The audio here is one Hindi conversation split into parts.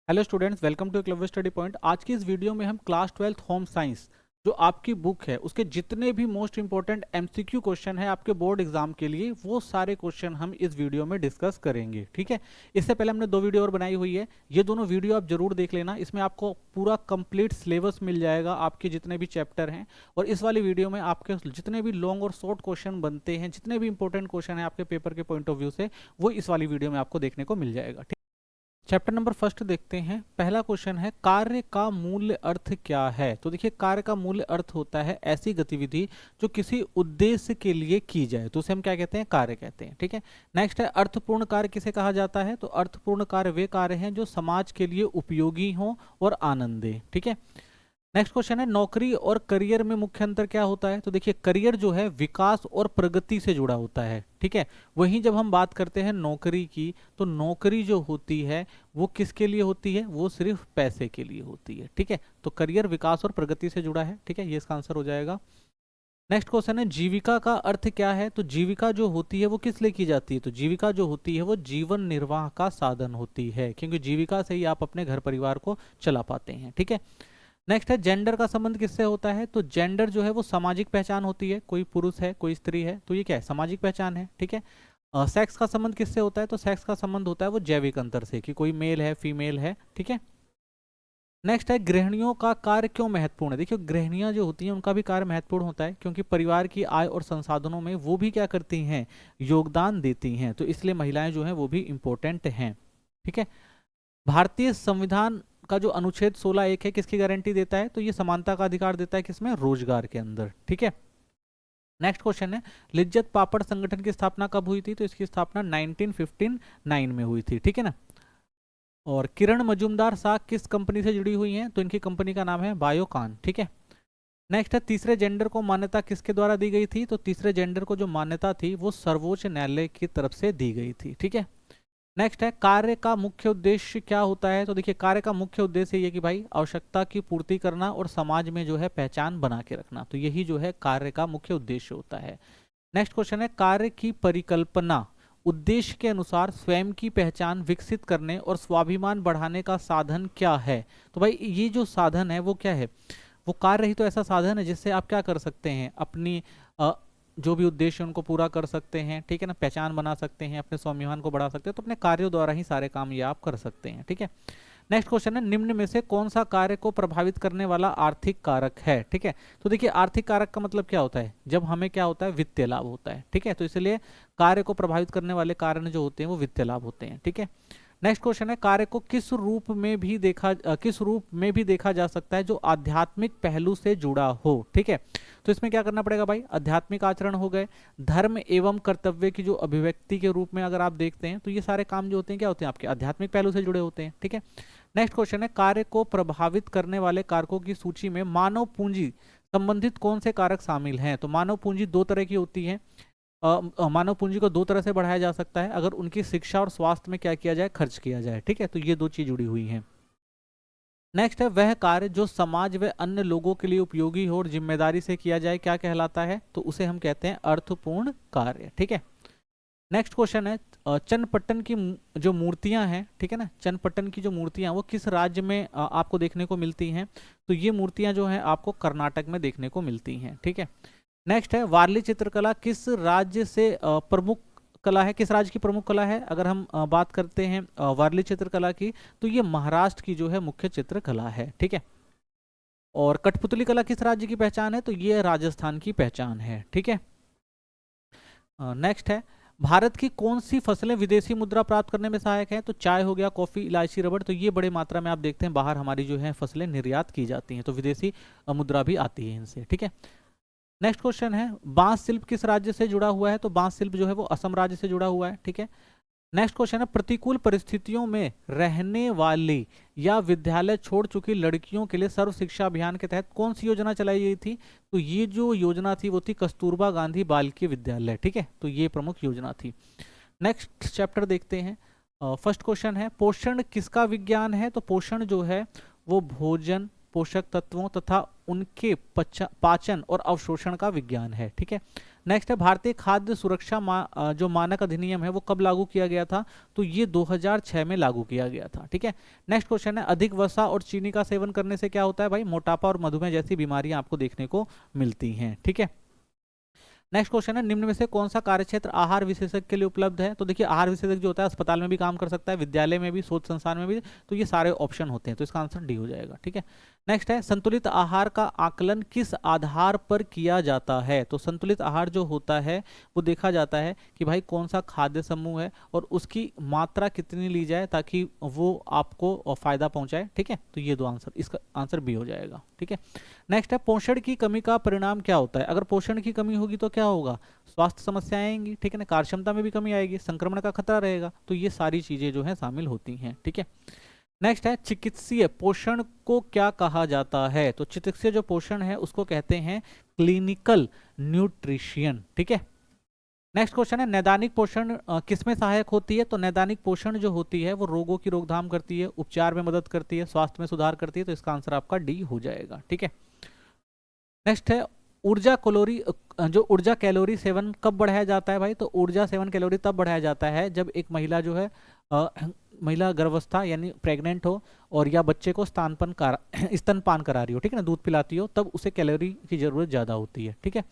Hello students, welcome to clav study point. आज की इस वीडियो में हम क्लास 12th होम साइंस जो आपकी बुक है उसके जितने भी मोस्ट इंपॉर्टेंट एमसीक्यू क्वेश्चन है आपके बोर्ड एग्जाम के लिए, वो सारे क्वेश्चन हम इस वीडियो में डिस्कस करेंगे। ठीक है, इससे पहले हमने दो वीडियो और बनाई हुई है, ये दोनों वीडियो आप जरूर देख लेना। इसमें आपको पूरा कंप्लीट सिलेबस मिल जाएगा, आपके जितने भी चैप्टर हैं। और इस वाली वीडियो में आपके जितने भी लॉन्ग और शॉर्ट क्वेश्चन बनते हैं, जितने भी इंपॉर्टेंट क्वेश्चन है आपके पेपर के पॉइंट ऑफ व्यू से, वो इस वाली वीडियो में आपको देखने को मिल जाएगा। चैप्टर नंबर फर्स्ट देखते हैं। पहला क्वेश्चन है, कार्य का मूल्य अर्थ क्या है? तो देखिए, कार्य का मूल्य अर्थ होता है ऐसी गतिविधि जो किसी उद्देश्य के लिए की जाए, तो उसे हम क्या कहते हैं? कार्य कहते हैं। ठीक है, नेक्स्ट है, अर्थपूर्ण कार्य किसे कहा जाता है? तो अर्थपूर्ण कार्य वे कार्य हैं जो समाज के लिए उपयोगी हों और आनंद दें। ठीक है, नेक्स्ट क्वेश्चन है, नौकरी और करियर में मुख्य अंतर क्या होता है? तो देखिए, करियर जो है विकास और प्रगति से जुड़ा होता है। ठीक है, वहीं जब हम बात करते हैं नौकरी की, तो नौकरी जो होती है वो किसके लिए होती है? वो सिर्फ पैसे के लिए होती है। ठीक है, तो करियर विकास और प्रगति से जुड़ा है। ठीक है, ये इसका आंसर हो जाएगा। नेक्स्ट क्वेश्चन है, जीविका का अर्थ क्या है? तो जीविका जो होती है वो किस लिए की जाती है? तो जीविका जो होती है वो जीवन निर्वाह का साधन होती है, क्योंकि जीविका से ही आप अपने घर परिवार को चला पाते हैं। ठीक है, नेक्स्ट है, जेंडर का संबंध किससे होता है? तो जेंडर जो है वो सामाजिक पहचान होती है, कोई पुरुष है कोई स्त्री है, तो ये क्या है? सामाजिक पहचान है। ठीक है, सेक्स का संबंध किससे होता है? तो सेक्स का संबंध होता है वो जैविक अंतर से, कि कोई मेल है फीमेल है। ठीक है, नेक्स्ट है, गृहिणियों का कार्य क्यों महत्वपूर्ण है? देखिए, गृहिणियां जो होती हैं उनका भी कार्य महत्वपूर्ण होता है, क्योंकि परिवार की आय और संसाधनों में वो भी क्या करती हैं? योगदान देती हैं, तो इसलिए महिलाएं जो हैं वो भी इंपॉर्टेंट हैं। ठीक है, भारतीय संविधान का जो अनुच्छेद 16(1) है किसकी गारंटी देता है? तो ये समानता का अधिकार देता है, किसमें? रोजगार के अंदर। ठीक है, नेक्स्ट क्वेश्चन है, लिज्जत पापड़ संगठन की स्थापना कब हुई थी? तो इसकी स्थापना 1959 में हुई थी। ठीक है ना। और किरण मजूमदार शाह किस कंपनी से जुड़ी हुई हैं? तो इनकी कंपनी का नाम है बायोकॉन। ठीक है, नेक्स्ट है, तीसरे जेंडर को मान्यता किसके द्वारा दी गई थी? तो तीसरे जेंडर को जो मान्यता थी वो सर्वोच्च न्यायालय की तरफ से दी गई थी। ठीक है, नेक्स्ट है, कार्य का मुख्य उद्देश्य क्या होता है? तो देखिए, कार्य का मुख्य उद्देश्य ये कि भाई आवश्यकता की पूर्ति करना और समाज में जो है पहचान बना के रखना, तो यही जो है कार्य का मुख्य उद्देश्य होता है। नेक्स्ट क्वेश्चन है, कार्य की परिकल्पना उद्देश्य के अनुसार स्वयं की पहचान विकसित करने और स्वाभिमान बढ़ाने का साधन क्या है? तो भाई ये जो साधन है वो क्या है? वो कार्य ही तो ऐसा साधन है जिससे आप क्या कर सकते हैं? अपनी जो भी उद्देश्य उनको पूरा कर सकते हैं। ठीक है ना, पहचान बना सकते हैं, अपने स्वाभिमान को बढ़ा सकते हैं, तो अपने कार्यों द्वारा ही सारे काम ये आप कर सकते हैं। ठीक है, नेक्स्ट क्वेश्चन है, निम्न में से कौन सा कार्य को प्रभावित करने वाला आर्थिक कारक है? ठीक है, तो देखिए, आर्थिक कारक का मतलब क्या होता है? जब हमें क्या होता है? वित्तीय लाभ होता है। ठीक है, तो इसलिए कार्य को प्रभावित करने वाले कारण जो होते हैं वो वित्तीय लाभ होते हैं। ठीक है, नेक्स्ट क्वेश्चन है, कार्य को किस रूप में भी देखा जा सकता है जो आध्यात्मिक पहलू से जुड़ा हो? ठीक है, तो इसमें क्या करना पड़ेगा भाई? आध्यात्मिक आचरण हो गए, धर्म एवं कर्तव्य की जो अभिव्यक्ति के रूप में अगर आप देखते हैं तो ये सारे काम जो होते हैं क्या होते हैं? आपके आध्यात्मिक पहलू से जुड़े होते हैं। ठीक है, नेक्स्ट क्वेश्चन है, कार्य को प्रभावित करने वाले कारकों की सूची में मानव पूंजी संबंधित कौन से कारक शामिल हैं? तो मानव पूंजी दो तरह की होती है। मानव पूंजी को दो तरह से बढ़ाया जा सकता है, अगर उनकी शिक्षा और स्वास्थ्य में क्या किया जाए? खर्च किया जाए। ठीक है, तो ये दो चीज जुड़ी हुई हैं। नेक्स्ट है, वह कार्य जो समाज व अन्य लोगों के लिए उपयोगी हो और जिम्मेदारी से किया जाए क्या कहलाता है? तो उसे हम कहते हैं अर्थपूर्ण कार्य। ठीक है, नेक्स्ट क्वेश्चन है, चन्नपट्टन की जो मूर्तियां हैं, ठीक है ना, चन्नपट्टन की जो मूर्तियां वो किस राज्य में आपको देखने को मिलती हैं? तो ये मूर्तियां जो हैं आपको कर्नाटक में देखने को मिलती हैं। ठीक है, नेक्स्ट है, वारली चित्रकला किस राज्य से प्रमुख कला है? किस राज्य की प्रमुख कला है? अगर हम बात करते हैं वारली चित्रकला की, तो ये महाराष्ट्र की जो है मुख्य चित्रकला है। ठीक है, और कठपुतली कला किस राज्य की पहचान है? तो ये राजस्थान की पहचान है। ठीक है, नेक्स्ट है, भारत की कौन सी फसलें विदेशी मुद्रा प्राप्त करने में सहायक है? तो चाय हो गया, कॉफी, इलायची, रबड़, तो ये बड़े मात्रा में आप देखते हैं बाहर हमारी जो है फसलें निर्यात की जाती हैं, तो विदेशी मुद्रा भी आती है इनसे। ठीक है, नेक्स्ट क्वेश्चन है, बांस शिल्प किस राज्य से जुड़ा हुआ है? तो बांस शिल्प जो है वो असम राज्य से जुड़ा हुआ है। ठीक है, नेक्स्ट क्वेश्चन है, प्रतिकूल परिस्थितियों में रहने वाली या विद्यालय छोड़ चुकी लड़कियों के लिए सर्व शिक्षा अभियान के तहत कौन सी योजना चलाई गई थी? तो ये जो योजना थी वो थी कस्तूरबा गांधी बालिका विद्यालय। ठीक है, तो ये प्रमुख योजना थी। नेक्स्ट चैप्टर देखते हैं। फर्स्ट क्वेश्चन है, पोषण किसका विज्ञान है? तो पोषण जो है वो भोजन, पोषक तत्वों तथा उनके पाचन और अवशोषण का विज्ञान है। ठीक है, नेक्स्ट है भारतीय खाद्य सुरक्षा जो मानक अधिनियम है वो कब लागू किया गया था, तो ये 2006 में लागू किया गया था। ठीक है। नेक्स्ट क्वेश्चन है अधिक वसा और चीनी का सेवन करने से क्या होता है भाई, मोटापा और मधुमेह जैसी बीमारियां आपको देखने को मिलती हैं। ठीक है। नेक्स्ट क्वेश्चन है निम्न में से कौन सा कार्यक्षेत्र आहार विशेषज्ञ के लिए उपलब्ध है, तो देखिए आहार विशेषज्ञ जो होता है अस्पताल में भी काम कर सकता है, विद्यालय में भी, शोध संस्थान में भी, तो ये सारे ऑप्शन होते हैं, तो इसका आंसर डी हो जाएगा। ठीक है। नेक्स्ट है संतुलित आहार का आकलन किस आधार पर किया जाता है, तो संतुलित आहार जो होता है वो देखा जाता है कि भाई कौन सा खाद्य समूह है और उसकी मात्रा कितनी ली जाए ताकि वो आपको फायदा पहुंचाए। ठीक है, तो ये दो आंसर, इसका आंसर बी हो जाएगा। ठीक है। नेक्स्ट है पोषण की कमी का परिणाम क्या होता है, अगर पोषण की कमी होगी तो क्या होगा, स्वास्थ्य समस्याएं आएंगी। ठीक है ना, कार्य क्षमता में भी कमी आएगी, संक्रमण का खतरा रहेगा, तो ये सारी चीजें जो है शामिल होती हैं। ठीक है। नेक्स्ट है चिकित्सीय पोषण को क्या कहा जाता है, तो चिकित्सीय जो पोषण है उसको कहते हैं क्लिनिकल न्यूट्रिशन। ठीक है। नेक्स्ट क्वेश्चन है नैदानिक पोषण किसमें सहायक होती है, तो नैदानिक पोषण जो होती है वो रोगों की रोकथाम करती है, उपचार में मदद करती है, स्वास्थ्य में सुधार करती है, तो इसका आंसर आपका डी हो जाएगा। ठीक है। नेक्स्ट है ऊर्जा कैलोरी सेवन कब बढ़ाया जाता है भाई, तो ऊर्जा सेवन कैलोरी तब बढ़ाया जाता है जब एक महिला जो है महिला गर्भावस्था यानी प्रेग्नेंट हो और या बच्चे को स्तनपान करा रही हो, ठीक है ना, दूध पिलाती हो, तब उसे कैलोरी की जरूरत ज्यादा होती है। ठीक है।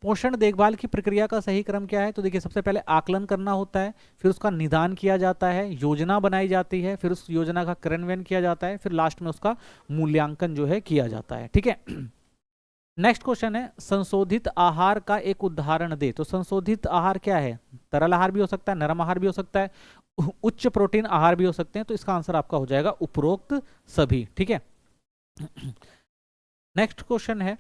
पोषण देखभाल की प्रक्रिया का सही क्रम क्या है, तो देखिए सबसे पहले आकलन करना होता है, फिर उसका निदान किया जाता है, योजना बनाई जाती है, फिर उस योजना का क्रियान्वयन किया जाता है, फिर लास्ट में उसका मूल्यांकन जो है किया जाता है। ठीक है। नेक्स्ट क्वेश्चन है संशोधित आहार का एक उदाहरण दे, तो संशोधित आहार क्या है, तरल आहार भी हो सकता है, नरम आहार भी हो सकता है, उच्च प्रोटीन आहार भी हो सकते हैं, तो इसका आंसर आपका हो जाएगा उपरोक्त सभी। ठीक है। नेक्स्ट क्वेश्चन है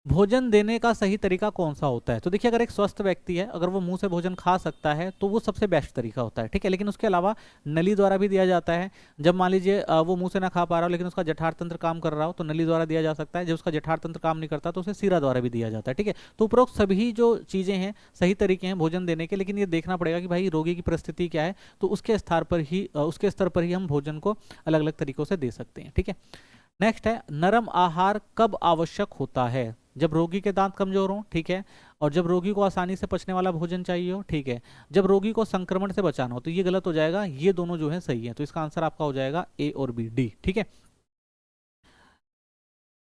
भोजन देने का सही तरीका कौन सा होता है, तो देखिए अगर एक स्वस्थ व्यक्ति है अगर वो मुंह से भोजन खा सकता है तो वो सबसे बेस्ट तरीका होता है। ठीक है। लेकिन उसके अलावा नली द्वारा भी दिया जाता है, जब मान लीजिए वो मुंह से ना खा पा रहा हो लेकिन उसका जठर तंत्र काम कर रहा हो तो नली द्वारा दिया जा सकता है, जब उसका जठर तंत्र काम नहीं करता तो उसे सीरा द्वारा भी दिया जाता है। ठीक है। तो उपरोक्त सभी जो चीजें हैं सही तरीके हैं भोजन देने के, लेकिन ये देखना पड़ेगा कि भाई रोगी की परिस्थिति क्या है, तो उसके स्तर पर ही हम भोजन को अलग अलग तरीकों से दे सकते हैं। ठीक है। नेक्स्ट है नरम आहार कब आवश्यक होता है, जब रोगी के दांत कमजोर हों, ठीक है, और जब रोगी को आसानी से पचने वाला भोजन चाहिए हो, ठीक है, जब रोगी को संक्रमण से बचाना हो, तो ये गलत हो जाएगा, ये दोनों जो है सही है, तो इसका आंसर आपका हो जाएगा ए और बी, डी। ठीक है।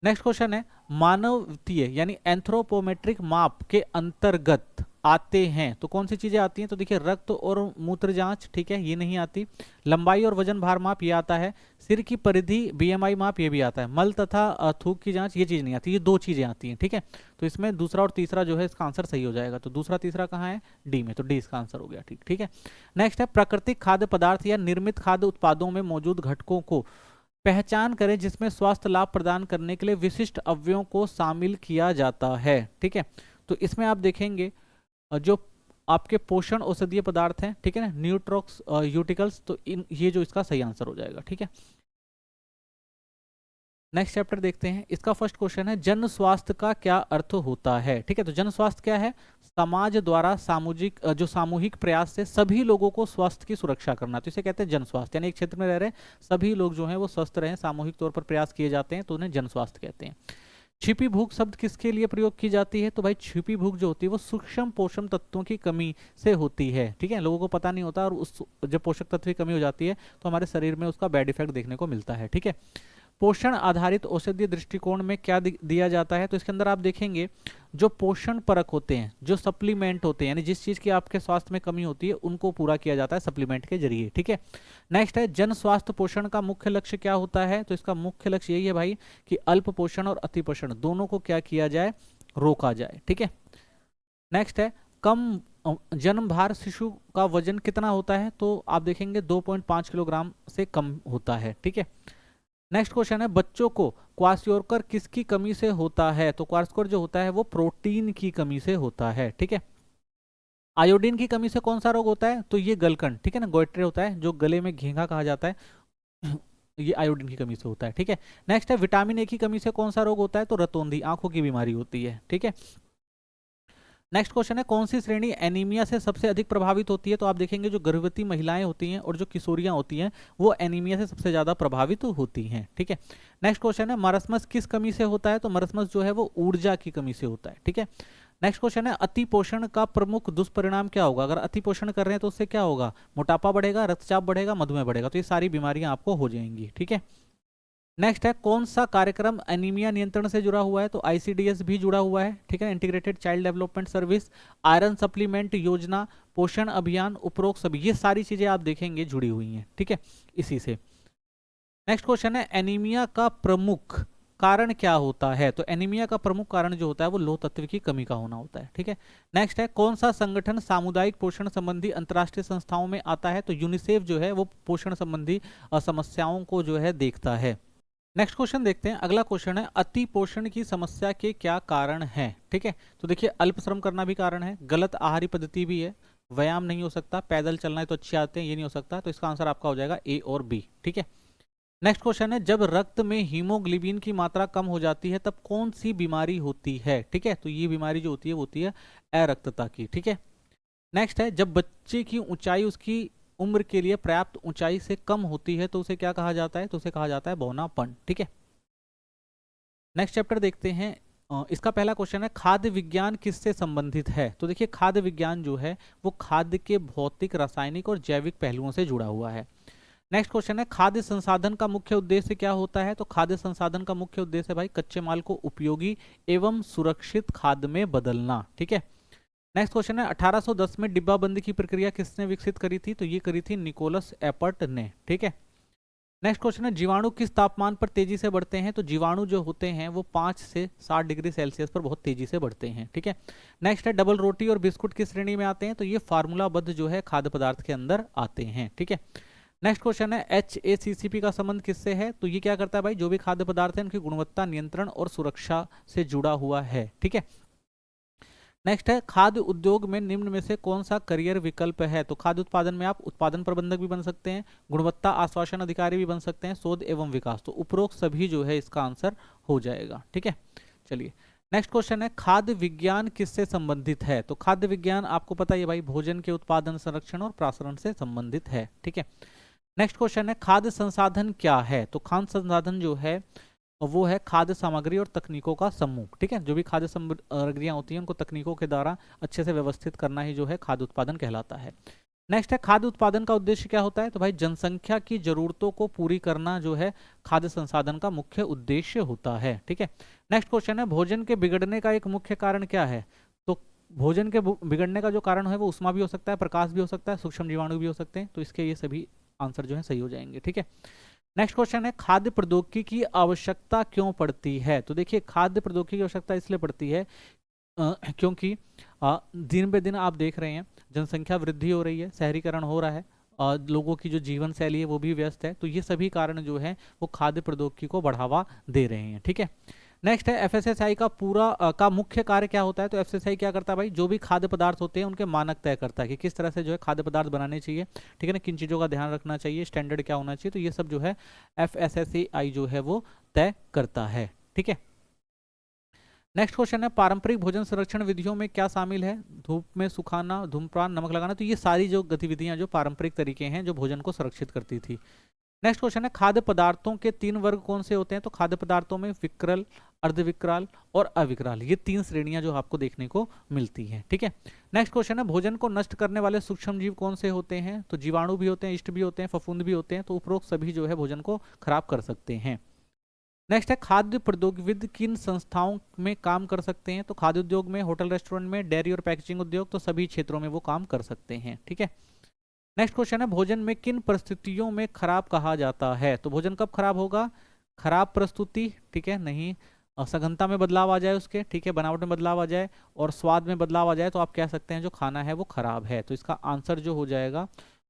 नेक्स्ट क्वेश्चन है मानवीय यानी एंथ्रोपोमेट्रिक माप के अंतर्गत आते हैं, तो कौन सी चीजें आती हैं, तो देखिए रक्त और मूत्र जांच, ठीक है, ये नहीं आती, लंबाई और वजन भार माप ये आता है, सिर की परिधि बीएमआई माप ये भी आता है, मल तथा थूक की जांच ये चीज नहीं आती, ये दो चीजें आती हैं। ठीक है। तो इसमें दूसरा और तीसरा जो है इसका आंसर सही हो जाएगा, तो दूसरा तीसरा कहाँ है, डी में, तो डी इसका आंसर हो गया। ठीक। ठीक है। नेक्स्ट है प्राकृतिक खाद्य पदार्थ या निर्मित खाद्य उत्पादों में मौजूद घटकों को पहचान करें जिसमें स्वास्थ्य लाभ प्रदान करने के लिए विशिष्ट अवयवों को शामिल किया जाता है। ठीक है। तो इसमें आप देखेंगे जो आपके पोषण औषधीय पदार्थ हैं, ठीक है ना, न्यूट्रॉक्स यूटिकल्स, तो ये जो इसका सही आंसर हो जाएगा। ठीक है। नेक्स्ट चैप्टर देखते हैं, इसका फर्स्ट क्वेश्चन है जन स्वास्थ्य का क्या अर्थ होता है। ठीक है। तो जन स्वास्थ्य क्या है, समाज द्वारा सामूहिक प्रयास से सभी लोगों को स्वास्थ्य की सुरक्षा करना, तो इसे कहते हैं जन स्वास्थ्य, यानी एक क्षेत्र में रह रहे सभी लोग जो हैं वो स्वस्थ रहें, सामूहिक तौर पर प्रयास किए जाते हैं, तो उन्हें जन स्वास्थ्य कहते हैं। छिपी भूख शब्द किसके लिए प्रयोग की जाती है, तो भाई छिपी भूख जो होती है वो सूक्ष्म पोषण तत्वों की कमी से होती है। ठीक है। लोगों को पता नहीं होता और उस जब पोषक तत्व की कमी हो जाती है तो हमारे शरीर में उसका बैड इफेक्ट देखने को मिलता है। ठीक है। पोषण आधारित औषधीय दृष्टिकोण में क्या दिया जाता है, तो इसके अंदर आप देखेंगे जो पोषण परक होते हैं, जो सप्लीमेंट होते हैं, यानी जिस चीज की आपके स्वास्थ्य में कमी होती है उनको पूरा किया जाता है सप्लीमेंट के जरिए। ठीक है। नेक्स्ट है जन स्वास्थ्य पोषण का मुख्य लक्ष्य क्या होता है, तो इसका मुख्य लक्ष्य यही है भाई कि अल्प पोषण और अति पोषण दोनों को क्या किया जाए, रोका जाए। ठीक है। नेक्स्ट है कम जन्म भार शिशु का वजन कितना होता है, तो आप देखेंगे 2.5 किलोग्राम से कम होता है। ठीक है। नेक्स्ट क्वेश्चन है बच्चों को क्वाशियोरकर किसकी कमी से होता है, तो क्वाशियोरकर जो होता है वो प्रोटीन की कमी से होता है। ठीक है। आयोडीन की कमी से कौन सा रोग होता है, तो ये गलकंड, ठीक है ना, गोइट्रे होता है जो गले में घेंघा कहा जाता है, ये आयोडीन की कमी से होता है। ठीक है। नेक्स्ट है विटामिन ए की कमी से कौन सा रोग होता है, तो रतौंधी आंखों की बीमारी होती है। ठीक है। नेक्स्ट क्वेश्चन है कौन सी श्रेणी एनीमिया से सबसे अधिक प्रभावित होती है, तो आप देखेंगे जो गर्भवती महिलाएं होती हैं और जो किशोरियां होती हैं वो एनीमिया से सबसे ज्यादा प्रभावित होती हैं। ठीक है। नेक्स्ट क्वेश्चन है मरस्मस किस कमी से होता है, तो मरस्मस जो है वो ऊर्जा की कमी से होता है। ठीक है। नेक्स्ट क्वेश्चन है अति पोषण का प्रमुख दुष्परिणाम क्या होगा। अगर अति पोषण कर रहे हैं तो उससे क्या होगा, मोटापा बढ़ेगा, रक्तचाप बढ़ेगा, मधुमेह बढ़ेगा, तो ये सारी बीमारियां आपको हो जाएंगी। ठीक है। नेक्स्ट है कौन सा कार्यक्रम एनीमिया नियंत्रण से जुड़ा हुआ है, तो आईसीडीएस भी जुड़ा हुआ है। ठीक है, integrated child development service, iron supplement योजना, पोषण अभियान, उपरोक्त सभी, ये सारी चीजें आप देखेंगे जुड़ी हुई हैं। ठीक है, इसी से। नेक्स्ट क्वेश्चन है एनीमिया का प्रमुख कारण क्या होता है, तो एनीमिया का प्रमुख कारण जो होता है वो लोह तत्व की कमी का होना होता है। ठीक है। नेक्स्ट है कौन सा संगठन सामुदायिक पोषण संबंधी अंतर्राष्ट्रीय संस्थाओं में आता है, तो यूनिसेफ जो है वो पोषण संबंधी समस्याओं को जो है देखता है। नेक्स्ट क्वेश्चन देखते हैं। अगला क्वेश्चन है अति पोषण की समस्या के क्या कारण हैं। ठीक है, तो देखिए अल्प श्रम करना भी कारण है, गलत आहारी पद्धति भी है, व्यायाम नहीं हो सकता, पैदल चलना है तो अच्छी आदतें, ये नहीं हो सकता, तो इसका आंसर आपका हो जाएगा ए और बी। ठीक है। नेक्स्ट क्वेश्चन है जब रक्त में हीमोग्लोबिन की मात्रा कम हो जाती है तब कौन सी बीमारी होती है। ठीक है, तो ये बीमारी जो होती है वो होती है अरक्तता की। ठीक है। नेक्स्ट है जब बच्चे की ऊंचाई उसकी उम्र के लिए पर्याप्त ऊंचाई से कम होती है तो उसे क्या कहा जाता है, तो उसे कहा जाता है बौनापन। ठीक है। नेक्स्ट चैप्टर देखते हैं। इसका पहला क्वेश्चन है खाद्य विज्ञान किससे संबंधित है, तो देखिए खाद्य विज्ञान जो है वो खाद्य के भौतिक, रासायनिक और जैविक पहलुओं से जुड़ा हुआ है। नेक्स्ट क्वेश्चन है खाद्य संसाधन का मुख्य उद्देश्य क्या होता है, तो खाद्य संसाधन का मुख्य उद्देश्य है भाई कच्चे माल को उपयोगी एवं सुरक्षित खाद्य में बदलना। ठीक है। नेक्स्ट क्वेश्चन है 1810 में डिब्बाबंदी की प्रक्रिया किसने विकसित करी थी, तो ये करी थी निकोलस एपर्ट ने। ठीक है। नेक्स्ट क्वेश्चन है जीवाणु किस तापमान पर तेजी से बढ़ते हैं, तो जीवाणु जो होते हैं वो 5 से 7 डिग्री सेल्सियस पर बहुत तेजी से बढ़ते हैं। ठीक है। नेक्स्ट है डबल रोटी और बिस्कुट किस श्रेणी में आते हैं, तो ये फार्मूलाबद्ध जो है खाद्य पदार्थ के अंदर आते हैं। ठीक है। नेक्स्ट क्वेश्चन है HACCP का संबंध किससे है, तो ये क्या करता है भाई, जो भी खाद्य पदार्थ है उनकी गुणवत्ता नियंत्रण और सुरक्षा से जुड़ा हुआ है। ठीक है। नेक्स्ट है खाद्य उद्योग में निम्न में से कौन सा करियर विकल्प है, तो खाद्य उत्पादन में आप उत्पादन प्रबंधक भी बन सकते हैं, गुणवत्ता आश्वासन अधिकारी भी बन सकते हैं, शोध एवं विकास, तो उपरोक्त सभी जो है इसका आंसर हो जाएगा। ठीक है। चलिए नेक्स्ट क्वेश्चन है खाद्य विज्ञान किससे संबंधित है, तो खाद्य विज्ञान आपको पता है भाई भोजन के उत्पादन, संरक्षण और प्रसंस्करण से संबंधित है। ठीक है। नेक्स्ट क्वेश्चन है खाद्य संसाधन क्या है, तो खाद्य संसाधन जो है वो है खाद्य सामग्री और तकनीकों का समूह। ठीक है, जो भी खाद्य सामग्रियां होती हैं उनको तकनीकों के द्वारा अच्छे से व्यवस्थित करना ही जो है खाद्य उत्पादन कहलाता है। नेक्स्ट है खाद्य उत्पादन का उद्देश्य क्या होता है, तो भाई जनसंख्या की जरूरतों को पूरी करना जो है खाद्य संसाधन का मुख्य उद्देश्य होता है। ठीक है। नेक्स्ट क्वेश्चन है भोजन के बिगड़ने का एक मुख्य कारण क्या है, तो भोजन के बिगड़ने का जो कारण है वो उष्मा भी हो सकता है, प्रकाश भी हो सकता है, सूक्ष्म जीवाणु भी हो सकते हैं, तो इसके ये सभी आंसर जो है सही हो जाएंगे। ठीक है। नेक्स्ट क्वेश्चन है खाद्य प्रौद्योगिकी की आवश्यकता क्यों पड़ती है, तो देखिए खाद्य प्रौद्योगिकी की आवश्यकता इसलिए पड़ती है क्योंकि दिन पे दिन आप देख रहे हैं जनसंख्या वृद्धि हो रही है, शहरीकरण हो रहा है, लोगों की जो जीवन शैली है वो भी व्यस्त है, तो ये सभी कारण जो है वो खाद्य प्रौद्योगिकी को बढ़ावा दे रहे हैं। ठीक है। नेक्स्ट है एफएसएसआई का का मुख्य कार्य क्या होता है, तो एफएसएसआई क्या करता है भाई, जो भी खाद्य पदार्थ होते हैं उनके मानक तय करता है कि किस तरह से जो है खाद्य पदार्थ बनाने चाहिए। ठीक है ना, किन चीज़ों का ध्यान रखना चाहिए, स्टैंडर्ड क्या होना चाहिए, तो ये सब जो है एफएसएसआई जो है वो तय करता है। ठीक है। नेक्स्ट क्वेश्चन है पारंपरिक भोजन संरक्षण विधियों में क्या शामिल है, धूप में सुखाना, धूम्रपान, नमक लगाना, तो ये सारी जो गतिविधियां जो पारंपरिक तरीके हैं जो भोजन को सुरक्षित करती थी। नेक्स्ट क्वेश्चन है खाद्य पदार्थों के 3 वर्ग कौन से होते हैं, तो खाद्य पदार्थों में विकराल, अर्धविकराल और अविकराल, ये 3 श्रेणियां जो आपको देखने को मिलती हैं। ठीक है। नेक्स्ट क्वेश्चन है भोजन को नष्ट करने वाले सूक्ष्म जीव कौन से होते हैं, तो जीवाणु भी होते हैं, इष्ट भी होते हैं, फफूंद भी होते हैं, तो उपरोक्त सभी जो है भोजन को खराब कर सकते हैं। नेक्स्ट है खाद्य प्रौद्योगिकविद किन संस्थाओं में काम कर सकते हैं, तो खाद्य उद्योग में, होटल रेस्टोरेंट में, डेयरी और पैकेजिंग उद्योग, तो सभी क्षेत्रों में वो काम कर सकते हैं। ठीक है। नेक्स्ट क्वेश्चन है भोजन में किन परिस्थितियों में खराब कहा जाता है, तो भोजन कब खराब होगा, खराब प्रस्तुति, ठीक है, नहीं, सघनता में बदलाव आ जाए उसके, ठीक है, बनावट में बदलाव आ जाए और स्वाद में बदलाव आ जाए, तो आप कह सकते हैं जो खाना है वो खराब है, तो इसका आंसर जो हो जाएगा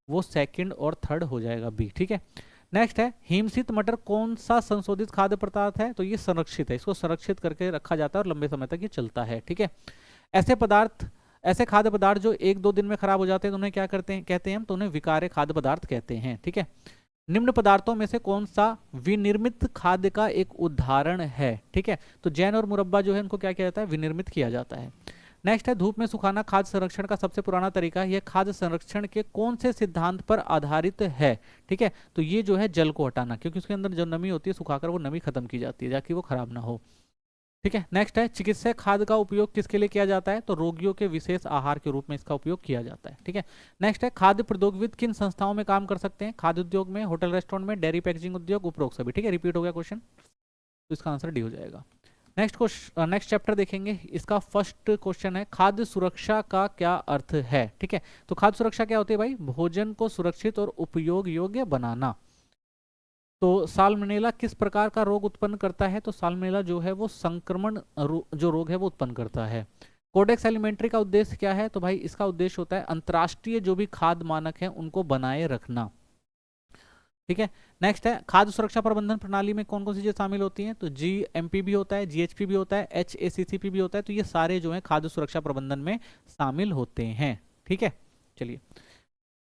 वो सेकंड और थर्ड हो जाएगा बी। ठीक है। नेक्स्ट है हिमशित मटर कौन सा संशोधित खाद्य पदार्थ है, तो ये संरक्षित है, इसको संरक्षित करके रखा जाता है और लंबे समय तक ये चलता है। ठीक है। ऐसे खाद्य पदार्थ जो 1-2 दिन में खराब हो जाते हैं तो उन्हें क्या कहते हैं हम, तो उन्हें विकार्य खाद्य पदार्थ कहते हैं। ठीक है। निम्न पदार्थों में से कौन सा विनिर्मित खाद्य का एक उदाहरण है, ठीक है, तो जैन और मुरब्बा जो है इनको क्या किया जाता है, विनिर्मित किया जाता है। नेक्स्ट है धूप में सुखाना खाद्य संरक्षण का सबसे पुराना तरीका है, यह खाद्य संरक्षण के कौन से सिद्धांत पर आधारित है, ठीक है, तो ये जो है जल को हटाना, क्योंकि उसके अंदर जो नमी होती है सुखाकर वो नमी खत्म की जाती है ताकि वो खराब ना हो। ठीक है। नेक्स्ट है चिकित्सा खाद्य का उपयोग किसके लिए किया जाता है, तो रोगियों के विशेष आहार के रूप में इसका उपयोग किया जाता है। ठीक है। नेक्स्ट है खाद्य प्रौद्योगिकी किन संस्थाओं में काम कर सकते हैं, खाद्य उद्योग में, होटल रेस्टोरेंट में, डेयरी पैकेजिंग उद्योग, उपरोक्त सभी। ठीक है, रिपीट हो गया क्वेश्चन, तो इसका आंसर डी हो जाएगा। नेक्स्ट क्वेश्चन, नेक्स्ट चैप्टर देखेंगे। इसका फर्स्ट क्वेश्चन है खाद्य सुरक्षा का क्या अर्थ है। ठीक है, तो खाद्य सुरक्षा क्या होती है भाई, भोजन को सुरक्षित और उपयोग योग्य बनाना। तो साल्मोनेला किस प्रकार का रोग उत्पन्न करता है, तो साल्मोनेला जो है वो संक्रमण जो रोग है वो उत्पन्न करता है। कोडेक्स एलिमेंट्री का उद्देश्य क्या है, तो भाई इसका उद्देश्य होता है अंतर्राष्ट्रीय जो भी खाद्य मानक है उनको बनाए रखना। ठीक है। नेक्स्ट है खाद्य सुरक्षा प्रबंधन प्रणाली में कौन कौन सी चीजें शामिल होती हैं, तो जीएमपी भी होता है, जीएचपी भी होता है, एचएसीसीपी भी होता है। तो ये सारे जो है खाद्य सुरक्षा प्रबंधन में शामिल होते हैं। ठीक है, चलिए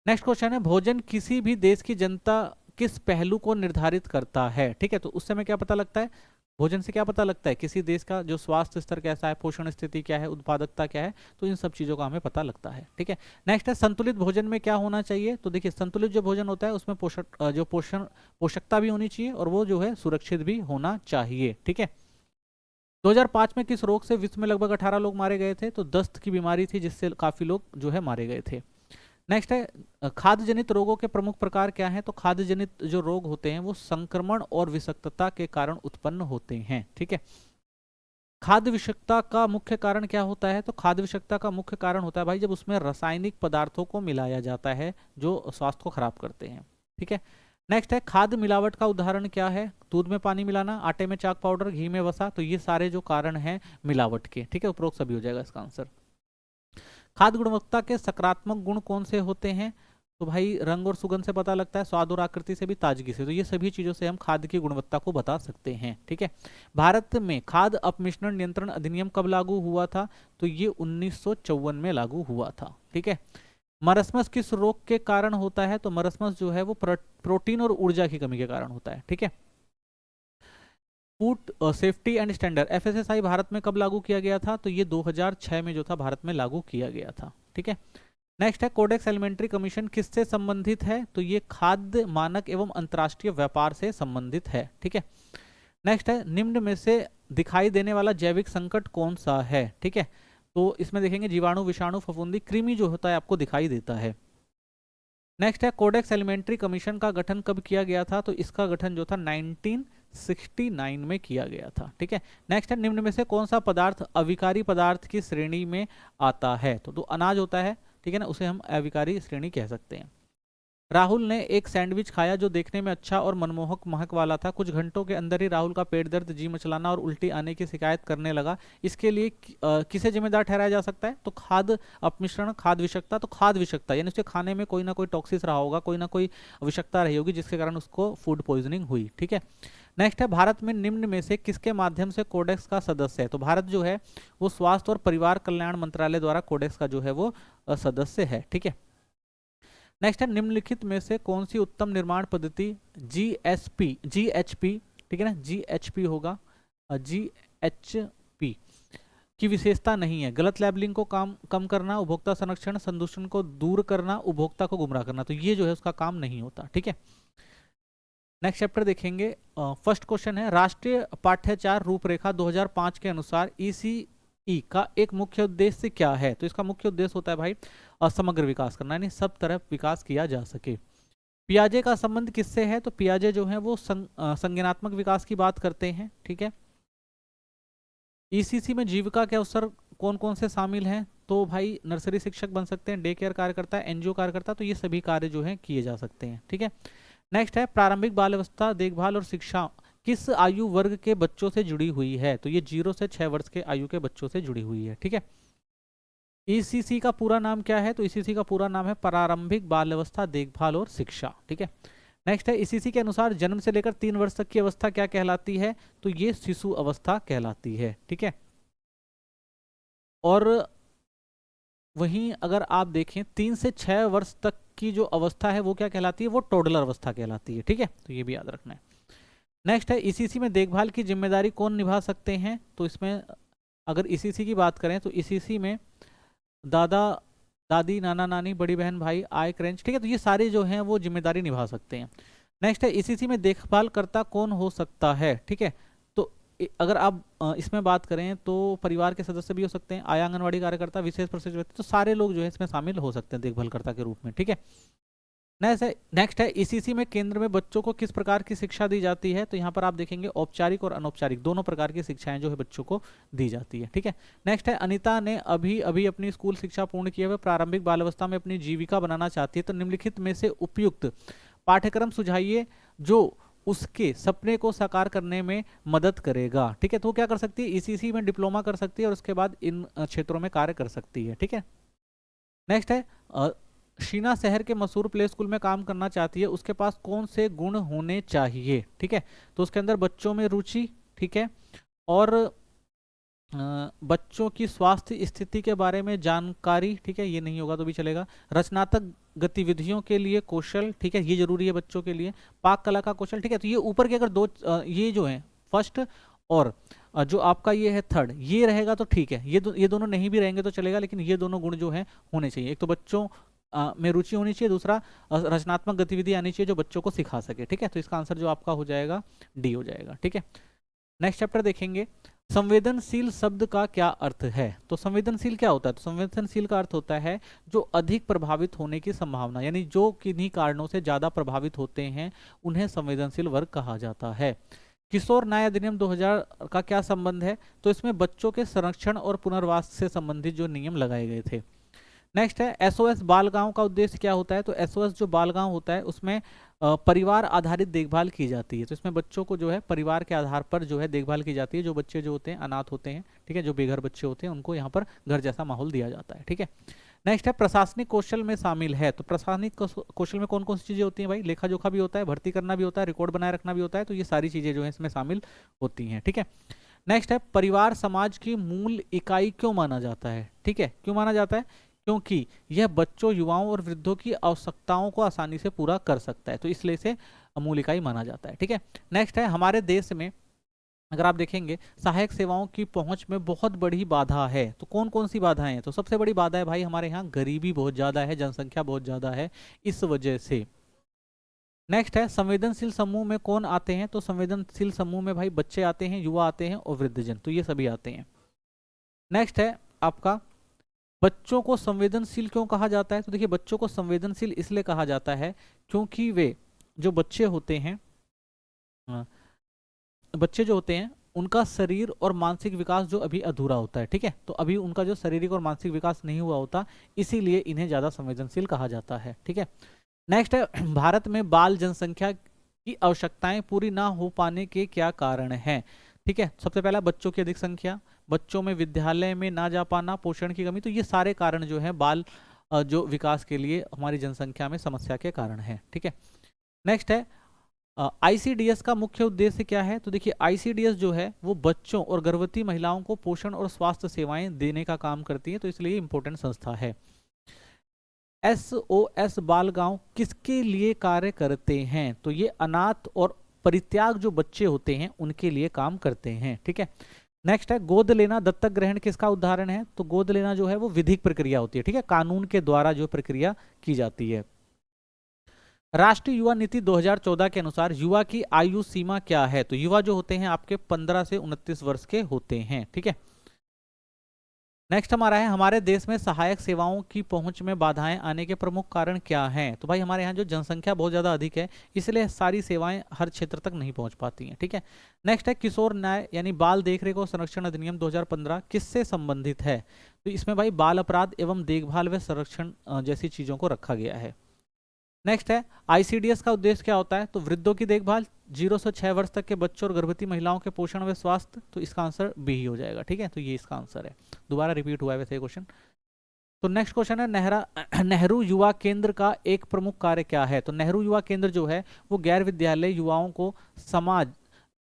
नेक्स्ट क्वेश्चन है भोजन किसी भी देश की जनता किस पहलू को निर्धारित करता है। ठीक है, तो उस समय क्या पता लगता है, भोजन से क्या पता लगता है किसी देश का जो स्वास्थ्य स्तर कैसा है, पोषण स्थिति क्या है, उत्पादकता क्या है, तो इन सब चीजों का हमें पता लगता है। ठीक है। नेक्स्ट है संतुलित भोजन में क्या होना चाहिए, तो देखिए संतुलित जो भोजन होता है उसमें पोषकता भी होनी चाहिए और वो जो है सुरक्षित भी होना चाहिए। ठीक है। 2005 में किस रोग से विश्व में लगभग 18 लोग मारे गए थे, तो दस्त की बीमारी थी जिससे काफी लोग जो है मारे गए थे। नेक्स्ट है खाद्य जनित रोगों के प्रमुख प्रकार क्या हैं, तो खाद्य जनित जो रोग होते हैं वो संक्रमण और विषाक्तता के कारण उत्पन्न होते हैं। ठीक है। खाद्य विषाक्तता का मुख्य कारण क्या होता है, तो खाद्य विषाक्तता का मुख्य कारण होता है भाई जब उसमें रासायनिक पदार्थों को मिलाया जाता है जो स्वास्थ्य को खराब करते हैं। ठीक है। नेक्स्ट है खाद्य मिलावट का उदाहरण क्या है, दूध में पानी मिलाना, आटे में चाक पाउडर, घी में वसा। तो ये सारे जो कारण हैं मिलावट के। ठीक है, उपरोक्त सभी हो जाएगा इसका आंसर। खाद्य गुणवत्ता के सकारात्मक गुण कौन से होते हैं, तो भाई रंग और सुगंध से पता लगता है, स्वाद और आकृति से भी, ताजगी से। तो ये सभी चीजों से हम खाद्य की गुणवत्ता को बता सकते हैं। ठीक है। भारत में खाद्य अपमिश्रण नियंत्रण अधिनियम कब लागू हुआ था, तो ये 1954 में लागू हुआ था। ठीक है। मरस्मस किस रोग के कारण होता है, तो मरस्मस जो है वो प्रोटीन और ऊर्जा की कमी के कारण होता है। ठीक है। Food safety and standard FSSI Bharat में कब लागू किया गया था, तो ये 2006 में जो था भारत में लागू किया गया था। ठीक है। नेक्स्ट है कोडेक्स एलिमेंट्री कमीशन किससे संबंधित है, तो ये खाद्य मानक एवं अंतर्राष्ट्रीय व्यापार से संबंधित है। ठीक है। नेक्स्ट है निम्न में से दिखाई देने वाला जैविक संकट कौन सा है। ठीक है, तो इसमें देखेंगे जीवाणु, विषाणु, फफूंदी, कृमि जो होता है आपको दिखाई देता है। नेक्स्ट है कोडेक्स एलिमेंट्री कमीशन का गठन कब किया गया था, तो इसका गठन जो था 1969 में किया गया था। ठीक है। नेक्स्ट है निम्न में से कौन सा पदार्थ अविकारी पदार्थ की श्रेणी में आता है, तो अनाज होता है, ठीक है ना, उसे हम अविकारी श्रेणी कह सकते हैं। राहुल ने एक सैंडविच खाया जो देखने में अच्छा और मनमोहक महक वाला था। कुछ घंटों के अंदर ही राहुल का पेट दर्द, जी मचलाना और उल्टी आने की शिकायत करने लगा। इसके लिए किसे जिम्मेदार ठहराया जा सकता है, तो खाद्य अपमिश्रण, खाद्य विषाक्तता। तो खाद्य विषाक्तता यानी उसके खाने में कोई ना कोई टॉक्सिस रहा होगा, कोई ना कोई विषाक्तता रही होगी जिसके कारण उसको फूड पॉइजनिंग हुई। ठीक है। नेक्स्ट है भारत में निम्न में से किसके माध्यम से कोडेक्स का सदस्य है, तो भारत जो है वो स्वास्थ्य और परिवार कल्याण मंत्रालय द्वारा कोडेक्स का जो है वो सदस्य है। ठीक है। नेक्स्ट है निम्नलिखित में से कौन सी उत्तम निर्माण पद्धति जीएचपी, ठीक है ना, जीएचपी होगा, जीएचपी की विशेषता नहीं है। गलत लेबलिंग को कम करना, उपभोक्ता संरक्षण, संदूषण को दूर करना, उपभोक्ता को गुमराह करना। तो ये जो है उसका काम नहीं होता। ठीक है। नेक्स्ट चैप्टर देखेंगे। फर्स्ट क्वेश्चन है राष्ट्रीय पाठ्यचर्या रूपरेखा 2005 के अनुसार ईसीई का एक मुख्य उद्देश्य क्या है, तो इसका मुख्य उद्देश्य होता है भाई समग्र विकास करना, यानी सब तरफ विकास किया जा सके। पियाजे का संबंध किससे है, तो पियाजे जो है वो संज्ञानात्मक विकास की बात करते हैं। ठीक है। ईसीसी में जीविका के अवसर कौन कौन से शामिल हैं, तो भाई नर्सरी शिक्षक बन सकते हैं, डे केयर कार्यकर्ता, एनजीओ कार्यकर्ता। तो ये सभी कार्य जो है किए जा सकते हैं। ठीक है। नेक्स्ट है प्रारंभिक बाल अवस्था देखभाल और शिक्षा किस आयु वर्ग के बच्चों से जुड़ी हुई है, तो ये 0 से 6 वर्ष के आयु के बच्चों से जुड़ी हुई है। ठीक है। ईसीसी का पूरा नाम क्या है, तो ईसीसी का पूरा नाम है प्रारंभिक बाल अवस्था देखभाल और शिक्षा। ठीक है। नेक्स्ट है ईसीसी के अनुसार जन्म से लेकर 3 वर्ष तक की अवस्था क्या कहलाती है, तो ये शिशु अवस्था कहलाती है। ठीक है। और वहीं अगर आप देखें 3 से 6 वर्ष तक की जो अवस्था है वो क्या कहलाती है, वो टोडलर अवस्था कहलाती है। ठीक है, तो ये भी याद रखना है। नेक्स्ट है ईसीसी में देखभाल की जिम्मेदारी कौन निभा सकते हैं, तो इसमें अगर ईसीसी की बात करें तो ईसीसी में दादा दादी, नाना नानी, बड़ी बहन भाई, आय क्रेंच, ठीक है, तो ये सारे जो हैं वो जिम्मेदारी निभा सकते हैं। नेक्स्ट है ईसीसी में देखभाल करता कौन हो सकता है, ठीक है, तो अगर आप इसमें बात करें तो परिवार के सदस्य भी हो सकते हैं, आया आंगनवाड़ी कार्यकर्ता, विशेष परिस्थिति व्यक्ति, तो सारे लोग जो है इसमें शामिल हो सकते हैं देखभालकर्ता के रूप में, ठीक है। नेक्स्ट है ईसीसी में केंद्र में बच्चों को किस प्रकार की शिक्षा दी जाती है, तो यहाँ पर आप देखेंगे औपचारिक और अनौपचारिक दोनों प्रकार की शिक्षाएं जो है बच्चों को दी जाती है, ठीक है। नेक्स्ट है अनीता ने अभी अभी अपनी स्कूल शिक्षा पूर्ण किए हुए प्रारंभिक बाल अवस्था में अपनी जीविका बनाना चाहती है, तो निम्नलिखित में से उपयुक्त पाठ्यक्रम सुझाइए जो उसके सपने को साकार करने में मदद करेगा, ठीक है। तो वो क्या कर सकती है, ईसीसी में डिप्लोमा कर सकती है और उसके बाद इन क्षेत्रों में कार्य कर सकती है, ठीक है। नेक्स्ट है शीना शहर के मशहूर प्ले स्कूल में काम करना चाहती है, उसके पास कौन से गुण होने चाहिए, ठीक है। तो उसके अंदर बच्चों में रुचि, ठीक है, और बच्चों की स्वास्थ्य स्थिति के बारे में जानकारी, ठीक है, ये नहीं होगा तो भी चलेगा। रचनात्मक गतिविधियों के लिए कौशल, ठीक है, ये जरूरी है बच्चों के लिए। पाक कला का कौशल, ठीक है। तो ये ऊपर के अगर दो ये जो है फर्स्ट और जो आपका ये है थर्ड, ये रहेगा तो ठीक है, ये दोनों नहीं भी रहेंगे तो चलेगा, लेकिन ये दोनों गुण जो है होने चाहिए। एक तो बच्चों में रुचि होनी चाहिए, दूसरा रचनात्मक गतिविधि आनी चाहिए जो बच्चों को सिखा सके, ठीक है। तो इसका आंसर जो आपका हो जाएगा डी हो जाएगा, ठीक है। नेक्स्ट चैप्टर देखेंगे, संवेदनशील शब्द का क्या अर्थ है। तो संवेदनशील क्या होता है, तो संवेदनशील का अर्थ होता है जो अधिक प्रभावित होने की संभावना, यानी जो किन्हीं कारणों से ज्यादा प्रभावित होते हैं उन्हें संवेदनशील वर्ग कहा जाता है। किशोर न्याय अधिनियम 2000 का क्या संबंध है, तो इसमें बच्चों के संरक्षण और पुनर्वास से संबंधित जो नियम लगाए गए थे। नेक्स्ट है एसओएस बाल गांव का उद्देश्य क्या होता है, तो एसओएस जो बाल गांव होता है उसमें परिवार आधारित देखभाल की जाती है, तो इसमें बच्चों को जो है परिवार के आधार पर जो है देखभाल की जाती है। जो बच्चे जो होते हैं अनाथ होते हैं, ठीक है, जो बेघर बच्चे होते हैं उनको यहाँ पर घर जैसा माहौल दिया जाता है, ठीक है। नेक्स्ट है प्रशासनिक कौशल में शामिल है, तो प्रशासनिक कौशल में कौन कौन सी चीजें होती हैं भाई, लेखा जोखा भी होता है, भर्ती करना भी होता है, रिकॉर्ड बनाए रखना भी होता है, तो ये सारी चीजें जो है इसमें शामिल होती हैं, ठीक है। नेक्स्ट है परिवार समाज की मूल इकाई क्यों माना जाता है, ठीक है, क्यों माना जाता है, क्योंकि यह बच्चों, युवाओं और वृद्धों की आवश्यकताओं को आसानी से पूरा कर सकता है, तो इसलिए इसे मूल इकाई माना जाता है, ठीक है। नेक्स्ट है हमारे देश में अगर आप देखेंगे सहायक सेवाओं की पहुंच में बहुत बड़ी बाधा है, तो कौन कौन सी बाधाएं हैं, तो सबसे बड़ी बाधा है भाई हमारे यहाँ गरीबी बहुत ज्यादा है, जनसंख्या बहुत ज्यादा है, इस वजह से। नेक्स्ट है संवेदनशील समूह में कौन आते हैं, तो संवेदनशील समूह में भाई बच्चे आते हैं, युवा आते हैं और वृद्धजन, तो ये सभी आते हैं। नेक्स्ट है आपका बच्चों को संवेदनशील क्यों कहा जाता है, तो देखिए बच्चों को संवेदनशील इसलिए कहा जाता है क्योंकि वे जो बच्चे होते हैं, बच्चे जो होते हैं उनका शरीर और मानसिक विकास जो अभी अधूरा होता है, ठीक है, तो अभी उनका जो शारीरिक और मानसिक विकास नहीं हुआ होता, इसीलिए इन्हें ज्यादा संवेदनशील कहा जाता है, ठीक है। नेक्स्ट है भारत में बाल जनसंख्या की आवश्यकताएं पूरी ना हो पाने के क्या कारण हैं, ठीक है। सबसे पहला बच्चों की अधिक संख्या, बच्चों में विद्यालय में ना जा पाना, पोषण की कमी, तो ये सारे कारण जो है बाल जो विकास के लिए हमारी जनसंख्या में समस्या के कारण है, ठीक है। नेक्स्ट है आईसीडीएस का मुख्य उद्देश्य क्या है, तो देखिए आईसीडीएस जो है वो बच्चों और गर्भवती महिलाओं को पोषण और स्वास्थ्य सेवाएं देने का काम करती है, तो इसलिए इंपॉर्टेंट संस्था है। एसओएस बाल गांव किसके लिए कार्य करते हैं, तो ये अनाथ और परित्याग जो बच्चे होते हैं उनके लिए काम करते हैं, ठीक है। नेक्स्ट है गोद लेना दत्तक ग्रहण किसका उदाहरण है, तो गोद लेना जो है वो विधिक प्रक्रिया होती है, ठीक है, कानून के द्वारा जो प्रक्रिया की जाती है। राष्ट्रीय युवा नीति 2014 के अनुसार युवा की आयु सीमा क्या है, तो युवा जो होते हैं आपके 15 से 29 वर्ष के होते हैं, ठीक है। नेक्स्ट हमारा है हमारे देश में सहायक सेवाओं की पहुंच में बाधाएं आने के प्रमुख कारण क्या हैं, तो भाई हमारे यहाँ जो जनसंख्या बहुत ज़्यादा अधिक है इसलिए सारी सेवाएं हर क्षेत्र तक नहीं पहुंच पाती हैं, ठीक है। नेक्स्ट है किशोर न्याय यानी बाल देखरेख और संरक्षण अधिनियम 2015 किससे संबंधित है, तो इसमें भाई बाल अपराध एवं देखभाल व संरक्षण जैसी चीज़ों को रखा गया है। नेक्स्ट है आईसीडीएस का उद्देश्य क्या होता है, तो वृद्धों की देखभाल, 0 से 6 वर्ष तक के बच्चों और गर्भवती महिलाओं के पोषण व स्वास्थ्य, तो इसका आंसर बी ही हो जाएगा, ठीक है। तो ये इसका आंसर है, दोबारा रिपीट हुआ है वैसे क्वेश्चन। तो नेक्स्ट क्वेश्चन है नेहरू युवा केंद्र का एक प्रमुख कार्य क्या है, तो नेहरू युवा केंद्र जो है वो गैर विद्यालय युवाओं को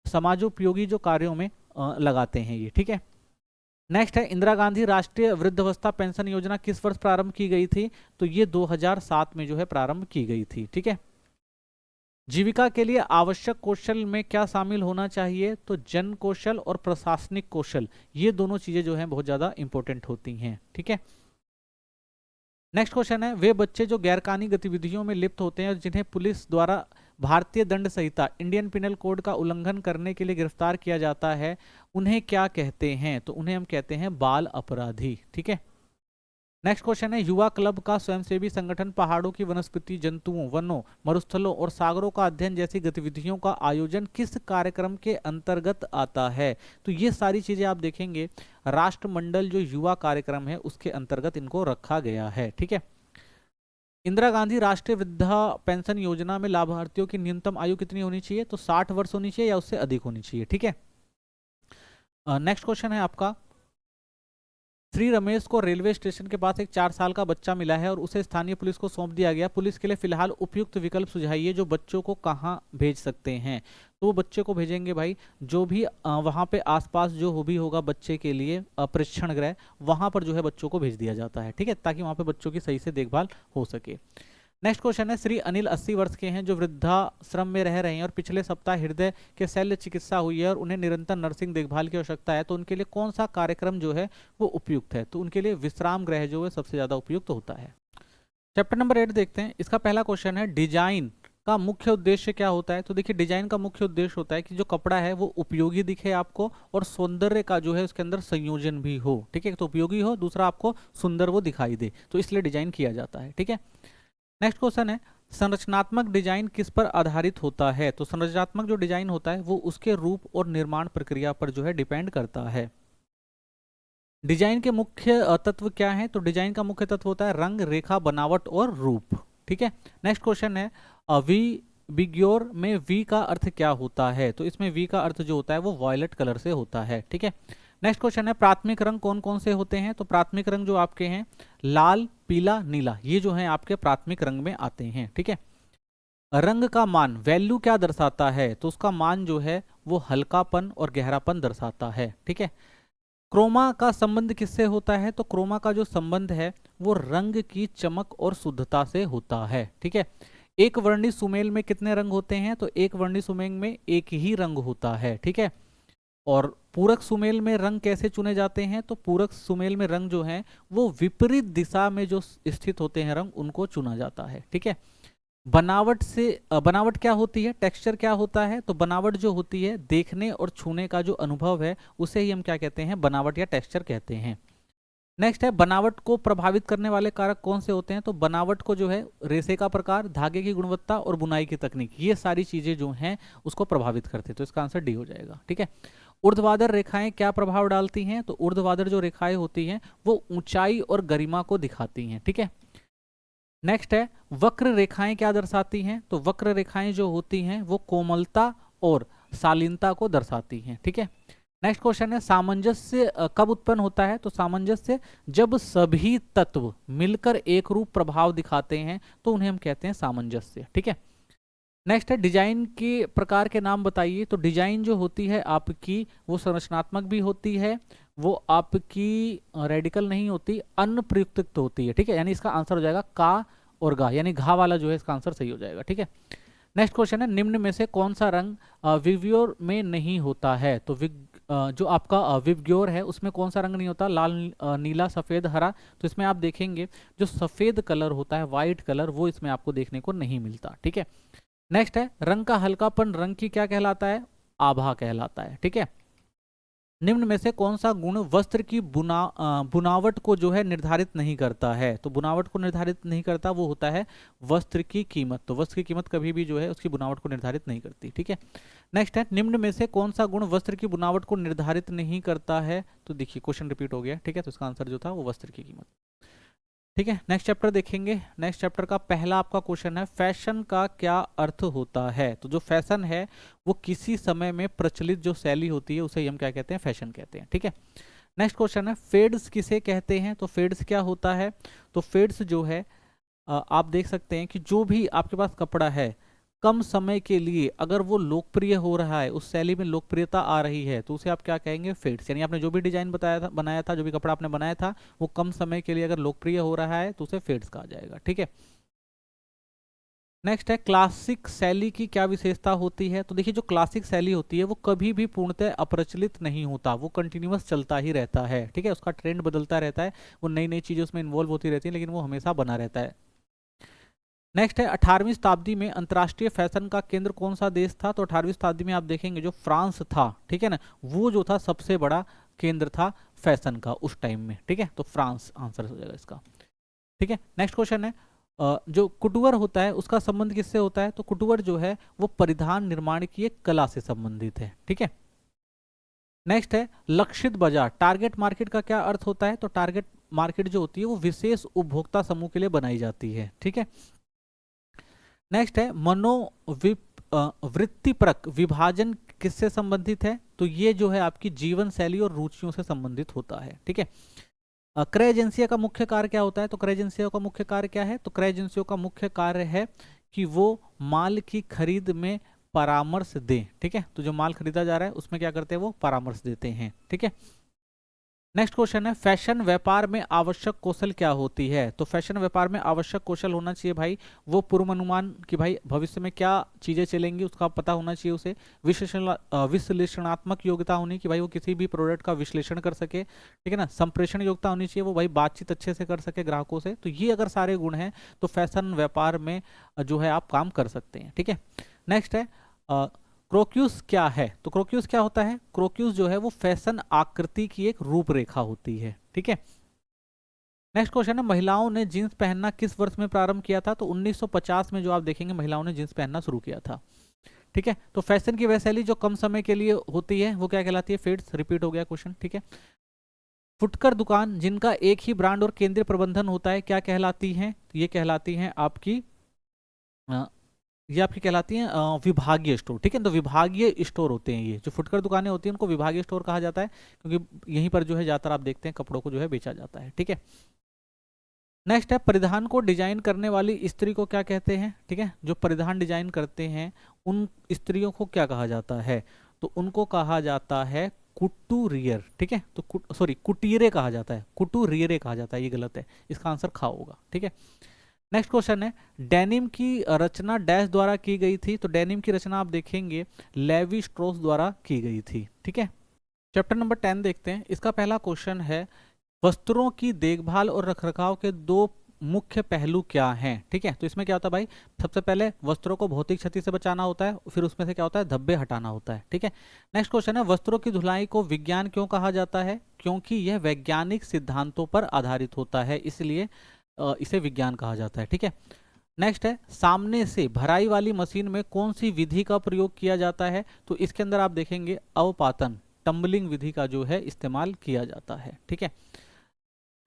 समाजोपयोगी जो कार्यों में लगाते हैं ये, ठीक है। नेक्स्ट है इंदिरा गांधी राष्ट्रीय वृद्धावस्था पेंशन योजना किस वर्ष प्रारंभ की गई थी, तो ये 2007 में जो है प्रारंभ की गई थी, ठीक है। जीविका के लिए आवश्यक कौशल में क्या शामिल होना चाहिए, तो जन कौशल और प्रशासनिक कौशल, ये दोनों चीजें जो हैं बहुत ज्यादा इंपॉर्टेंट होती हैं, ठीक है। नेक्स्ट क्वेश्चन है वे बच्चे जो गैरकानूनी गतिविधियों में लिप्त होते हैं और जिन्हें पुलिस द्वारा भारतीय दंड संहिता इंडियन पिनल कोड का उल्लंघन करने के लिए गिरफ्तार किया जाता है, उन्हें क्या कहते हैं? तो उन्हें हम कहते हैं बाल अपराधी। ठीक है। नेक्स्ट क्वेश्चन है, युवा क्लब का स्वयंसेवी संगठन पहाड़ों की वनस्पति, जंतुओं, वनों, मरुस्थलों और सागरों का अध्ययन जैसी गतिविधियों का आयोजन किस कार्यक्रम के अंतर्गत आता है? तो ये सारी चीजें आप देखेंगे राष्ट्रमंडल जो युवा कार्यक्रम है उसके अंतर्गत इनको रखा गया है। ठीक है। इंदिरा गांधी राष्ट्रीय वृद्धा पेंशन योजना में लाभार्थियों की न्यूनतम आयु कितनी होनी चाहिए? तो 60 वर्ष होनी चाहिए या उससे अधिक होनी चाहिए। ठीक है। नेक्स्ट क्वेश्चन है आपका, श्री रमेश को रेलवे स्टेशन के पास एक 4 साल का बच्चा मिला है और उसे स्थानीय पुलिस को सौंप दिया गया। पुलिस के लिए फिलहाल उपयुक्त विकल्प सुझाइए जो बच्चों को कहाँ भेज सकते हैं? तो वो बच्चे को भेजेंगे भाई जो भी वहाँ पे आसपास जो भी होगा बच्चे के लिए परीक्षण गृह, वहाँ पर जो है बच्चों को भेज दिया जाता है। ठीक है, ताकि वहाँ पे बच्चों की सही से देखभाल हो सके। नेक्स्ट क्वेश्चन है, श्री अनिल 80 वर्ष के हैं जो वृद्धाश्रम में रह रहे हैं और पिछले सप्ताह हृदय के शल्य चिकित्सा हुई है और उन्हें निरंतर नर्सिंग देखभाल की आवश्यकता है, तो उनके लिए कौन सा कार्यक्रम जो है वो उपयुक्त है? तो उनके लिए विश्राम गृह जो है सबसे ज्यादा उपयुक्त होता है। चैप्टर नंबर 8 देखते हैं। इसका पहला क्वेश्चन है, डिजाइन का मुख्य उद्देश्य क्या होता है? तो देखिए डिजाइन का मुख्य उद्देश्य होता है कि जो कपड़ा है वो उपयोगी दिखे आपको और सौंदर्य का जो है उसके अंदर संयोजन भी हो। ठीक है, तो उपयोगी हो, दूसरा आपको सुंदर वो दिखाई दे, तो इसलिए डिजाइन किया जाता है। ठीक है। नेक्स्ट क्वेश्चन है, संरचनात्मक डिजाइन किस पर आधारित होता है? तो संरचनात्मक जो डिजाइन होता है वो उसके रूप और निर्माण प्रक्रिया पर जो है डिपेंड करता है। डिजाइन के मुख्य तत्व क्या है? तो डिजाइन का मुख्य तत्व होता है रंग, रेखा, बनावट और रूप। ठीक है। नेक्स्ट क्वेश्चन है, वी बिग्योर में वी का अर्थ क्या होता है? तो इसमें वी का अर्थ जो होता है वो वॉयलेट कलर से होता है। ठीक है। नेक्स्ट क्वेश्चन है, प्राथमिक रंग कौन कौन से होते हैं? तो प्राथमिक रंग जो आपके हैं लाल, पीला, नीला, ये जो है आपके प्राथमिक रंग में आते हैं। ठीक है। रंग का मान वैल्यू क्या दर्शाता है? तो उसका मान जो है वो हल्कापन और गहरापन दर्शाता है। ठीक है। क्रोमा का संबंध किससे होता है? तो क्रोमा का जो संबंध है वो रंग की चमक और शुद्धता से होता है। ठीक है। एक वर्णी सुमेल में कितने रंग होते हैं? तो एक वर्णी सुमेल में एक ही रंग होता है। ठीक है। और पूरक सुमेल में रंग कैसे चुने जाते हैं? तो पूरक सुमेल में रंग जो है वो विपरीत दिशा में जो स्थित होते हैं रंग, उनको चुना जाता है। ठीक है। बनावट से बनावट क्या होती है? टेक्सचर क्या होता है? तो बनावट जो होती है देखने और छूने का जो अनुभव है उसे ही हम क्या कहते हैं? बनावट या टेक्सचर कहते हैं। नेक्स्ट है, बनावट को प्रभावित करने वाले कारक कौन से होते हैं? तो बनावट को जो है रेशे का प्रकार, धागे की गुणवत्ता और बुनाई की तकनीक, ये सारी चीजें जो हैं उसको प्रभावित करते हैं। तो इसका आंसर डी हो जाएगा। ठीक है। ऊर्ध्वाधर रेखाएं क्या प्रभाव डालती हैं? तो ऊर्ध्वाधर जो रेखाएं होती हैं वो ऊंचाई और गरिमा को दिखाती हैं। ठीक है। नेक्स्ट है, वक्र रेखाएं क्या दर्शाती हैं? तो वक्र रेखाएं जो होती हैं वो कोमलता और शालीनता को दर्शाती हैं। ठीक है। नेक्स्ट क्वेश्चन है, सामंजस्य कब उत्पन्न होता है? तो सामंजस्य जब सभी तत्व मिलकर एक रूप प्रभाव दिखाते हैं तो उन्हें हम कहते हैं सामंजस्य। ठीक है। नेक्स्ट है, डिजाइन के प्रकार के नाम बताइए। तो डिजाइन जो होती है आपकी वो संरचनात्मक भी होती है, वो आपकी रेडिकल नहीं होती, अन्न प्रयुक्त होती है। ठीक है, यानी इसका आंसर हो जाएगा का और गा, यानी घा वाला जो है इसका आंसर सही हो जाएगा। ठीक है। नेक्स्ट क्वेश्चन है, निम्न में से कौन सा रंग विवग्योर में नहीं होता है? तो जो आपका विवग्योर है उसमें कौन सा रंग नहीं होता? लाल, नीला, सफेद, हरा। तो इसमें आप देखेंगे जो सफेद कलर होता है, व्हाइट कलर, वो इसमें आपको देखने को नहीं मिलता। ठीक है। नेक्स्ट है, रंग का हल्कापन रंग की क्या कहलाता है? आभा कहलाता है। ठीक है। निम्न में से कौन सा गुण वस्त्र की बुनावट को जो है निर्धारित नहीं करता है? तो बुनावट को निर्धारित नहीं करता वो होता है वस्त्र की कीमत। तो वस्त्र की कीमत कभी भी जो है उसकी बुनावट को निर्धारित नहीं करती। ठीक है। नेक्स्ट है, निम्न में से कौन सा गुण वस्त्र की बुनावट को निर्धारित नहीं करता है? तो देखिए क्वेश्चन रिपीट हो गया। ठीक है। तो इसका आंसर जो था वो वस्त्र की कीमत। ठीक है। नेक्स्ट चैप्टर देखेंगे। नेक्स्ट चैप्टर का पहला आपका क्वेश्चन है, फैशन का क्या अर्थ होता है? तो जो फैशन है वो किसी समय में प्रचलित जो शैली होती है उसे हम क्या कहते हैं? फैशन कहते हैं। ठीक है। नेक्स्ट क्वेश्चन है, फेड्स किसे कहते हैं? तो फेड्स क्या होता है? तो फेड्स जो है आप देख सकते हैं कि जो भी आपके पास कपड़ा है कम समय के लिए अगर वो लोकप्रिय हो रहा है, उस शैली में लोकप्रियता आ रही है, तो उसे आप क्या कहेंगे? फेड्स। यानी आपने जो भी डिजाइन बनाया था, जो भी कपड़ा आपने बनाया था वो कम समय के लिए अगर लोकप्रिय हो रहा है तो उसे फेड्स कहा जाएगा। ठीक है। नेक्स्ट है, क्लासिक शैली की क्या विशेषता होती है? तो देखिए जो क्लासिक शैली होती है वो कभी भी पूर्णतः अप्रचलित नहीं होता, वो कंटिन्यूअस चलता ही रहता है। ठीक है। उसका ट्रेंड बदलता रहता है, वो नई नई चीजें उसमें इन्वॉल्व होती रहती है, लेकिन वो हमेशा बना रहता है। नेक्स्ट है 18वीं शताब्दी में अंतर्राष्ट्रीय फैशन का केंद्र कौन सा देश था? तो 18वीं शताब्दी में आप देखेंगे जो फ्रांस था, ठीक है ना, वो जो था सबसे बड़ा केंद्र था फैशन का उस टाइम में, ठीक है, तो फ्रांस आंसर हो जाएगा इसका, ठीक है। नेक्स्ट क्वेश्चन है जो कुटवर होता है उसका संबंध किससे होता है? तो कुटवर जो है वो परिधान निर्माण की एक कला से संबंधित है, ठीक है। नेक्स्ट है लक्षित बाजार, टारगेट मार्केट का क्या अर्थ होता है? तो टारगेट मार्केट जो होती है वो विशेष उपभोक्ता समूह के लिए बनाई जाती है, ठीक है। नेक्स्ट है वृत्तिपरक विभाजन किससे संबंधित है? तो ये जो है आपकी जीवन शैली और रुचियों से संबंधित होता है, ठीक है। क्रय एजेंसियों का मुख्य कार्य क्या होता है? तो क्रय एजेंसियों का मुख्य कार्य क्या है? तो क्रय एजेंसियों का मुख्य कार्य है कि वो माल की खरीद में परामर्श दें, ठीक है। तो जो माल खरीदा जा रहा है उसमें क्या करते हैं? वो परामर्श देते हैं, ठीक है। नेक्स्ट क्वेश्चन है फैशन व्यापार में आवश्यक कौशल क्या होती है? तो फैशन व्यापार में आवश्यक कौशल होना चाहिए भाई वो पूर्वानुमान कि भाई भविष्य में क्या चीजें चलेंगी उसका पता होना चाहिए उसे। विश्लेषणात्मक योग्यता होनी कि भाई वो किसी भी प्रोडक्ट का विश्लेषण कर सके, ठीक है ना। संप्रेषण योग्यता होनी चाहिए वो भाई बातचीत अच्छे से कर सके ग्राहकों से। तो ये अगर सारे गुण हैं तो फैशन व्यापार में जो है आप काम कर सकते हैं, ठीक है। नेक्स्ट है क्रोक्यूस क्या है? तो क्रोक्यूस क्या होता है? क्रोक्यूस जो है वो फैशन आकृति की एक रूपरेखा होती है, ठीक है। नेक्स्ट क्वेश्चन है महिलाओं ने जींस पहनना किस वर्ष में प्रारंभ किया था? तो 1950 में जो आप देखेंगे महिलाओं ने जींस पहनना शुरू किया था, ठीक है। तो फैशन की वह शैली जो कम समय के लिए होती है वो क्या कहलाती है? फेड्स। रिपीट हो गया क्वेश्चन, ठीक है। फुटकर दुकान जिनका एक ही ब्रांड और केंद्रीय प्रबंधन होता है क्या कहलाती हैं? तो ये कहलाती हैं आपकी ये आपकी कहलाती हैं विभागीय स्टोर, ठीक है। तो विभागीय स्टोर होते हैं ये जो फुटकर दुकानें होती हैं उनको विभागीय स्टोर कहा जाता है क्योंकि यहीं पर जो है ज्यादातर आप देखते हैं कपड़ों को जो है बेचा जाता है, ठीक है। नेक्स्ट है परिधान को डिजाइन करने वाली स्त्री को क्या कहते हैं? ठीक है, जो परिधान डिजाइन करते हैं उन स्त्रियों को क्या कहा जाता है? तो उनको कहा जाता है कुटूरियर, ठीक है। तो सॉरी कुटीरे कहा जाता है, कुटूरियरे कहा जाता है, ये गलत है, इसका आंसर खा होगा, ठीक है। नेक्स्ट क्वेश्चन है डेनिम की रचना डैश द्वारा की गई थी? तो डेनिम की रचना आप देखेंगे लेवी स्ट्रॉस द्वारा की गई थी, ठीक है। चैप्टर नंबर 10 देखते हैं। इसका पहला क्वेश्चन है वस्त्रों की देखभाल और रखरखाव के दो मुख्य पहलू क्या हैं? ठीक है, तो इसमें क्या होता है भाई, सबसे पहले वस्त्रों को भौतिक क्षति से बचाना होता है, फिर उसमें से क्या होता है धब्बे हटाना होता है, ठीक है। नेक्स्ट क्वेश्चन है वस्त्रों की धुलाई को विज्ञान क्यों कहा जाता है? क्योंकि यह वैज्ञानिक सिद्धांतों पर आधारित होता है, इसलिए इसे विज्ञान कहा जाता है, ठीक है। नेक्स्ट है सामने से भराई वाली मशीन में कौन सी विधि का प्रयोग किया जाता है? तो इसके अंदर आप देखेंगे अवपातन टम्बलिंग विधि का जो है इस्तेमाल किया जाता है, ठीक है।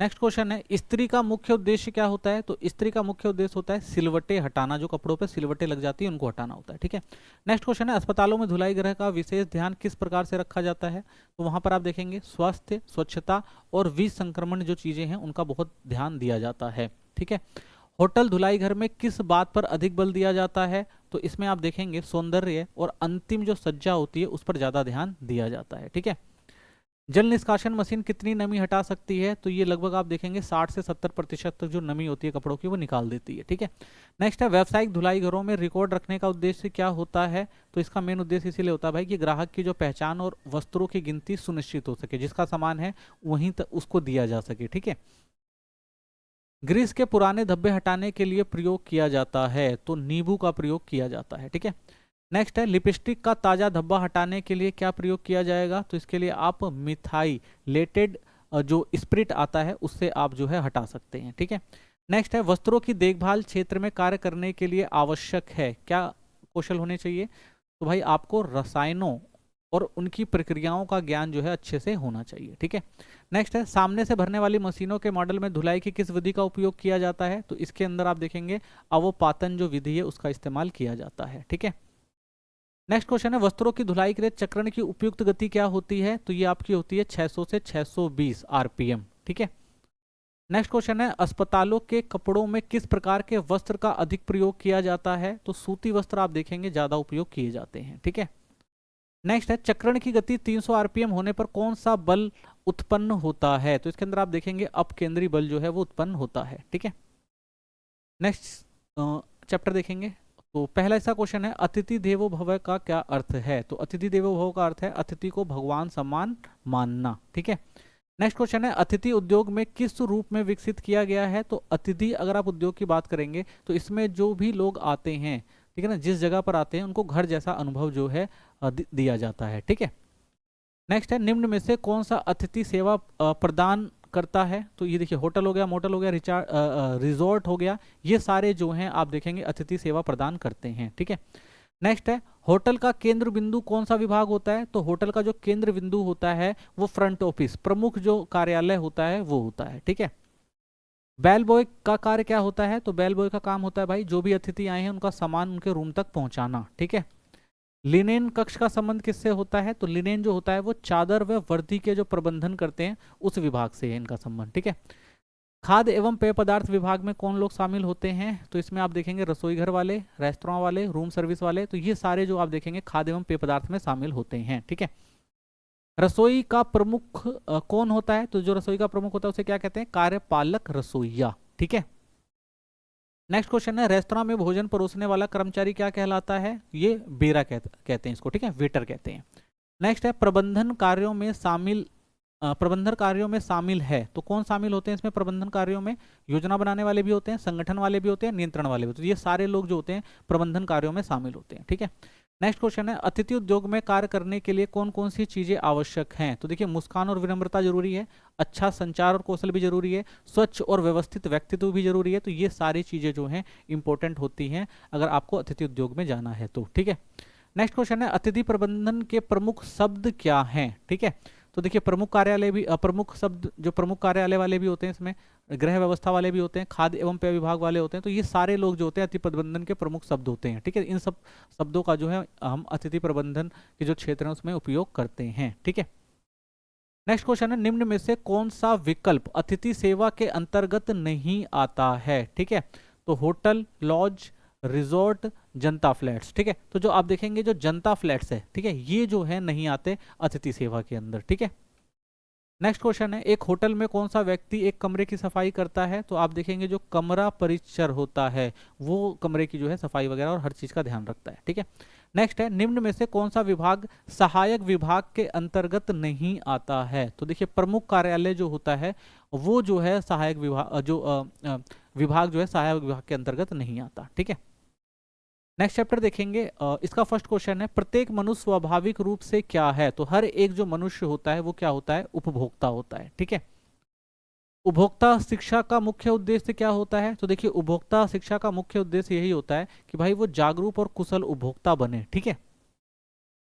नेक्स्ट क्वेश्चन है स्त्री का मुख्य उद्देश्य क्या होता है? तो स्त्री का मुख्य उद्देश्य होता है सिलवटें हटाना, जो कपड़ों पे सिलवटें लग जाती है उनको हटाना होता है, ठीक है। नेक्स्ट क्वेश्चन है अस्पतालों में धुलाई गृह का विशेष ध्यान किस प्रकार से रखा जाता है? तो वहां पर आप देखेंगे स्वास्थ्य, स्वच्छता और विसंक्रमण जो चीजें हैं उनका बहुत ध्यान दिया जाता है, ठीक है। होटल धुलाई घर में किस बात पर अधिक बल दिया जाता है? तो इसमें आप देखेंगे सौंदर्य और अंतिम जो सज्जा होती है उस पर ज्यादा ध्यान दिया जाता है, ठीक है। जल निष्कासन मशीन कितनी नमी हटा सकती है? तो ये लगभग आप देखेंगे 60 से 70% तक जो नमी होती है कपड़ों की वो निकाल देती है, ठीक है। नेक्स्ट है व्यावसायिक धुलाई घरों में रिकॉर्ड रखने का उद्देश्य क्या होता है? तो इसका मेन उद्देश्य इसीलिए होता है भाई कि ग्राहक की जो पहचान और वस्त्रों की गिनती सुनिश्चित हो सके, जिसका सामान है वहीं तक उसको दिया जा सके, ठीक है। ग्रीस के पुराने धब्बे हटाने के लिए प्रयोग किया जाता है? तो नींबू का प्रयोग किया जाता है, ठीक है। नेक्स्ट है लिपस्टिक का ताजा धब्बा हटाने के लिए क्या प्रयोग किया जाएगा? तो इसके लिए आप मिथाइलेटेड जो स्प्रिट आता है उससे आप जो है हटा सकते हैं, ठीक है। नेक्स्ट है वस्त्रों की देखभाल क्षेत्र में कार्य करने के लिए आवश्यक है क्या कौशल होने चाहिए? तो भाई आपको रसायनों और उनकी प्रक्रियाओं का ज्ञान जो है अच्छे से होना चाहिए, ठीक है। नेक्स्ट है सामने से भरने वाली मशीनों के मॉडल में धुलाई की किस विधि का उपयोग किया जाता है? तो इसके अंदर आप देखेंगे अवपातन जो विधि है उसका इस्तेमाल किया जाता है, ठीक है। नेक्स्ट क्वेश्चन है वस्त्रों की धुलाई के लिए चक्रण की उपयुक्त गति क्या होती है? तो ये आपकी होती है 600 से 620 आरपीएम, ठीक है। नेक्स्ट क्वेश्चन है अस्पतालों के कपड़ों में किस प्रकार के वस्त्र का अधिक प्रयोग किया जाता है? तो सूती वस्त्र आप देखेंगे ज्यादा उपयोग किए जाते हैं, ठीक है। नेक्स्ट है चक्रण की गति 300 आरपीएम होने पर कौन सा बल उत्पन्न होता है? तो इसके अंदर आप देखेंगे अपकेंद्री बल जो है वो उत्पन्न होता है, ठीक है। नेक्स्ट चैप्टर देखेंगे। तो पहला ऐसा क्वेश्चन है अतिथि देवो भव का क्या अर्थ है? तो अतिथि देवो भव का अर्थ है अतिथि को भगवान समान मानना, ठीक है। नेक्स्ट क्वेश्चन है अतिथि उद्योग में किस रूप में विकसित किया गया है। तो अतिथि अगर आप उद्योग की बात करेंगे तो इसमें जो भी लोग आते हैं, ठीक है ना, जिस जगह पर आते हैं उनको घर जैसा अनुभव जो है दिया जाता है, ठीक है। नेक्स्ट है निम्न में से कौन सा अतिथि सेवा प्रदान करता है। तो ये देखिए होटल हो गया, मोटल हो गया, रिजॉर्ट हो गया, ये सारे जो हैं आप देखेंगे अतिथि सेवा प्रदान करते हैं, ठीक है। नेक्स्ट है होटल का केंद्र बिंदु कौन सा विभाग होता है। तो होटल का जो केंद्र बिंदु होता है वो फ्रंट ऑफिस, प्रमुख जो कार्यालय होता है वो होता है, ठीक है। बेल बॉय का कार्य क्या होता है। तो बेल बॉय का काम होता है भाई जो भी अतिथि आए हैं उनका सामान उनके रूम तक पहुंचाना, ठीक है। लिनेन कक्ष का संबंध किससे होता है। तो लिनेन जो होता है वो चादर व वर्दी के जो प्रबंधन करते हैं उस विभाग से है इनका संबंध, ठीक है। खाद्य एवं पेय पदार्थ विभाग में कौन लोग शामिल होते हैं। तो इसमें आप देखेंगे रसोई घर वाले, रेस्टोरेंट वाले, रूम सर्विस वाले, तो ये सारे जो आप देखेंगे खाद्य एवं पेय पदार्थ में शामिल होते हैं, ठीक है। रसोई का प्रमुख कौन होता है। तो जो रसोई का प्रमुख होता है उसे क्या कहते हैं, कार्यपालक रसोइया, ठीक है। नेक्स्ट क्वेश्चन है रेस्तरां में भोजन परोसने वाला कर्मचारी क्या कहलाता है। ये बेरा कहते हैं इसको, ठीक है, वेटर कहते हैं। नेक्स्ट है प्रबंधन कार्यों में शामिल प्रबंधन कार्यों में शामिल है। तो कौन शामिल होते हैं इसमें प्रबंधन कार्यों में। योजना बनाने वाले भी होते हैं, संगठन वाले भी होते हैं, नियंत्रण वाले भी होते हैं, ये सारे लोग जो होते हैं प्रबंधन कार्यों में शामिल होते हैं, ठीक है। नेक्स्ट क्वेश्चन है अतिथि उद्योग में कार्य करने के लिए कौन कौन सी चीजें आवश्यक हैं। तो देखिए मुस्कान और विनम्रता जरूरी है, अच्छा संचार और कौशल भी जरूरी है, स्वच्छ और व्यवस्थित व्यक्तित्व भी जरूरी है। तो ये सारी चीजें जो हैं इंपॉर्टेंट होती हैं अगर आपको अतिथि उद्योग में जाना है तो, ठीक है। नेक्स्ट क्वेश्चन है अतिथि प्रबंधन के प्रमुख शब्द क्या हैं, ठीक है। तो देखिए प्रमुख कार्यालय भी प्रमुख शब्द जो प्रमुख कार्यालय वाले भी होते हैं, इसमें गृह व्यवस्था वाले भी होते हैं, खाद्य एवं पेय विभाग वाले होते हैं। तो ये सारे लोग जो होते हैं अतिथि प्रबंधन के प्रमुख शब्द होते हैं, ठीक है। इन सब शब्दों का जो है हम अतिथि प्रबंधन के जो क्षेत्र है उसमें उपयोग करते हैं, ठीक है। नेक्स्ट क्वेश्चन है निम्न में से कौन सा विकल्प अतिथि सेवा के अंतर्गत नहीं आता है, ठीक है। तो होटल, लॉज, रिजॉर्ट, जनता फ्लैट्स, ठीक है। तो जो आप देखेंगे जो जनता फ्लैट्स है, ठीक है, ये जो है नहीं आते अतिथि सेवा के अंदर, ठीक है। नेक्स्ट क्वेश्चन है एक होटल में कौन सा व्यक्ति एक कमरे की सफाई करता है। तो आप देखेंगे जो कमरा परिचर होता है वो कमरे की जो है सफाई वगैरह और हर चीज का ध्यान रखता है, ठीक है। नेक्स्ट है निम्न में से कौन सा विभाग सहायक विभाग के अंतर्गत नहीं आता है। तो देखिए प्रमुख कार्यालय जो होता है वो जो है सहायक विभाग विभाग जो है सहायक विभाग के अंतर्गत नहीं आता, ठीक है। नेक्स्ट चैप्टर देखेंगे, इसका फर्स्ट क्वेश्चन है प्रत्येक मनुष्य स्वाभाविक रूप से क्या है। तो हर एक जो मनुष्य होता है वो क्या होता है, उपभोक्ता होता है, ठीक है। उपभोक्ता शिक्षा का मुख्य उद्देश्य क्या होता है। तो देखिए उपभोक्ता शिक्षा का मुख्य उद्देश्य यही होता है कि भाई वो जागरूक और कुशल उपभोक्ता बने, ठीक है।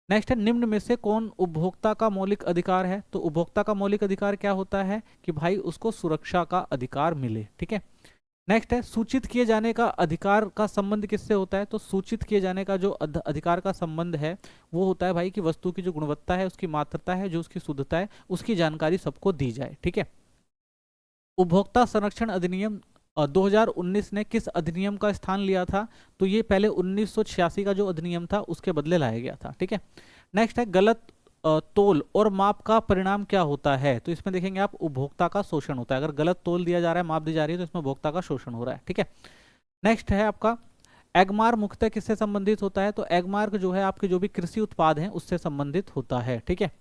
नेक्स्ट है निम्न में से कौन उपभोक्ता का मौलिक अधिकार है। तो उपभोक्ता का मौलिक अधिकार क्या होता है कि भाई उसको सुरक्षा का अधिकार मिले, ठीक है। नेक्स्ट है सूचित किए जाने का अधिकार का संबंध किससे होता है। तो सूचित किए जाने का जो अधिकार का संबंध है वो होता है भाई कि वस्तु की जो गुणवत्ता है, उसकी मात्रता है, जो उसकी शुद्धता है, उसकी जानकारी सबको दी जाए, ठीक है। उपभोक्ता संरक्षण अधिनियम 2019 ने किस अधिनियम का स्थान लिया था। तो ये पहले 1986 का जो अधिनियम था उसके बदले लाया गया था, ठीक है। नेक्स्ट है गलत तोल और माप का परिणाम क्या होता है। तो इसमें देखेंगे आप उपभोक्ता का शोषण होता है। अगर गलत तोल दिया जा रहा है, माप दी जा रही है, तो इसमें उपभोक्ता का शोषण हो रहा है, ठीक है। नेक्स्ट है आपका एगमार्क मुख्यतः किससे संबंधित होता है। तो एगमार्क जो है आपके जो भी कृषि उत्पाद हैं उससे संबंधित होता है, ठीक है।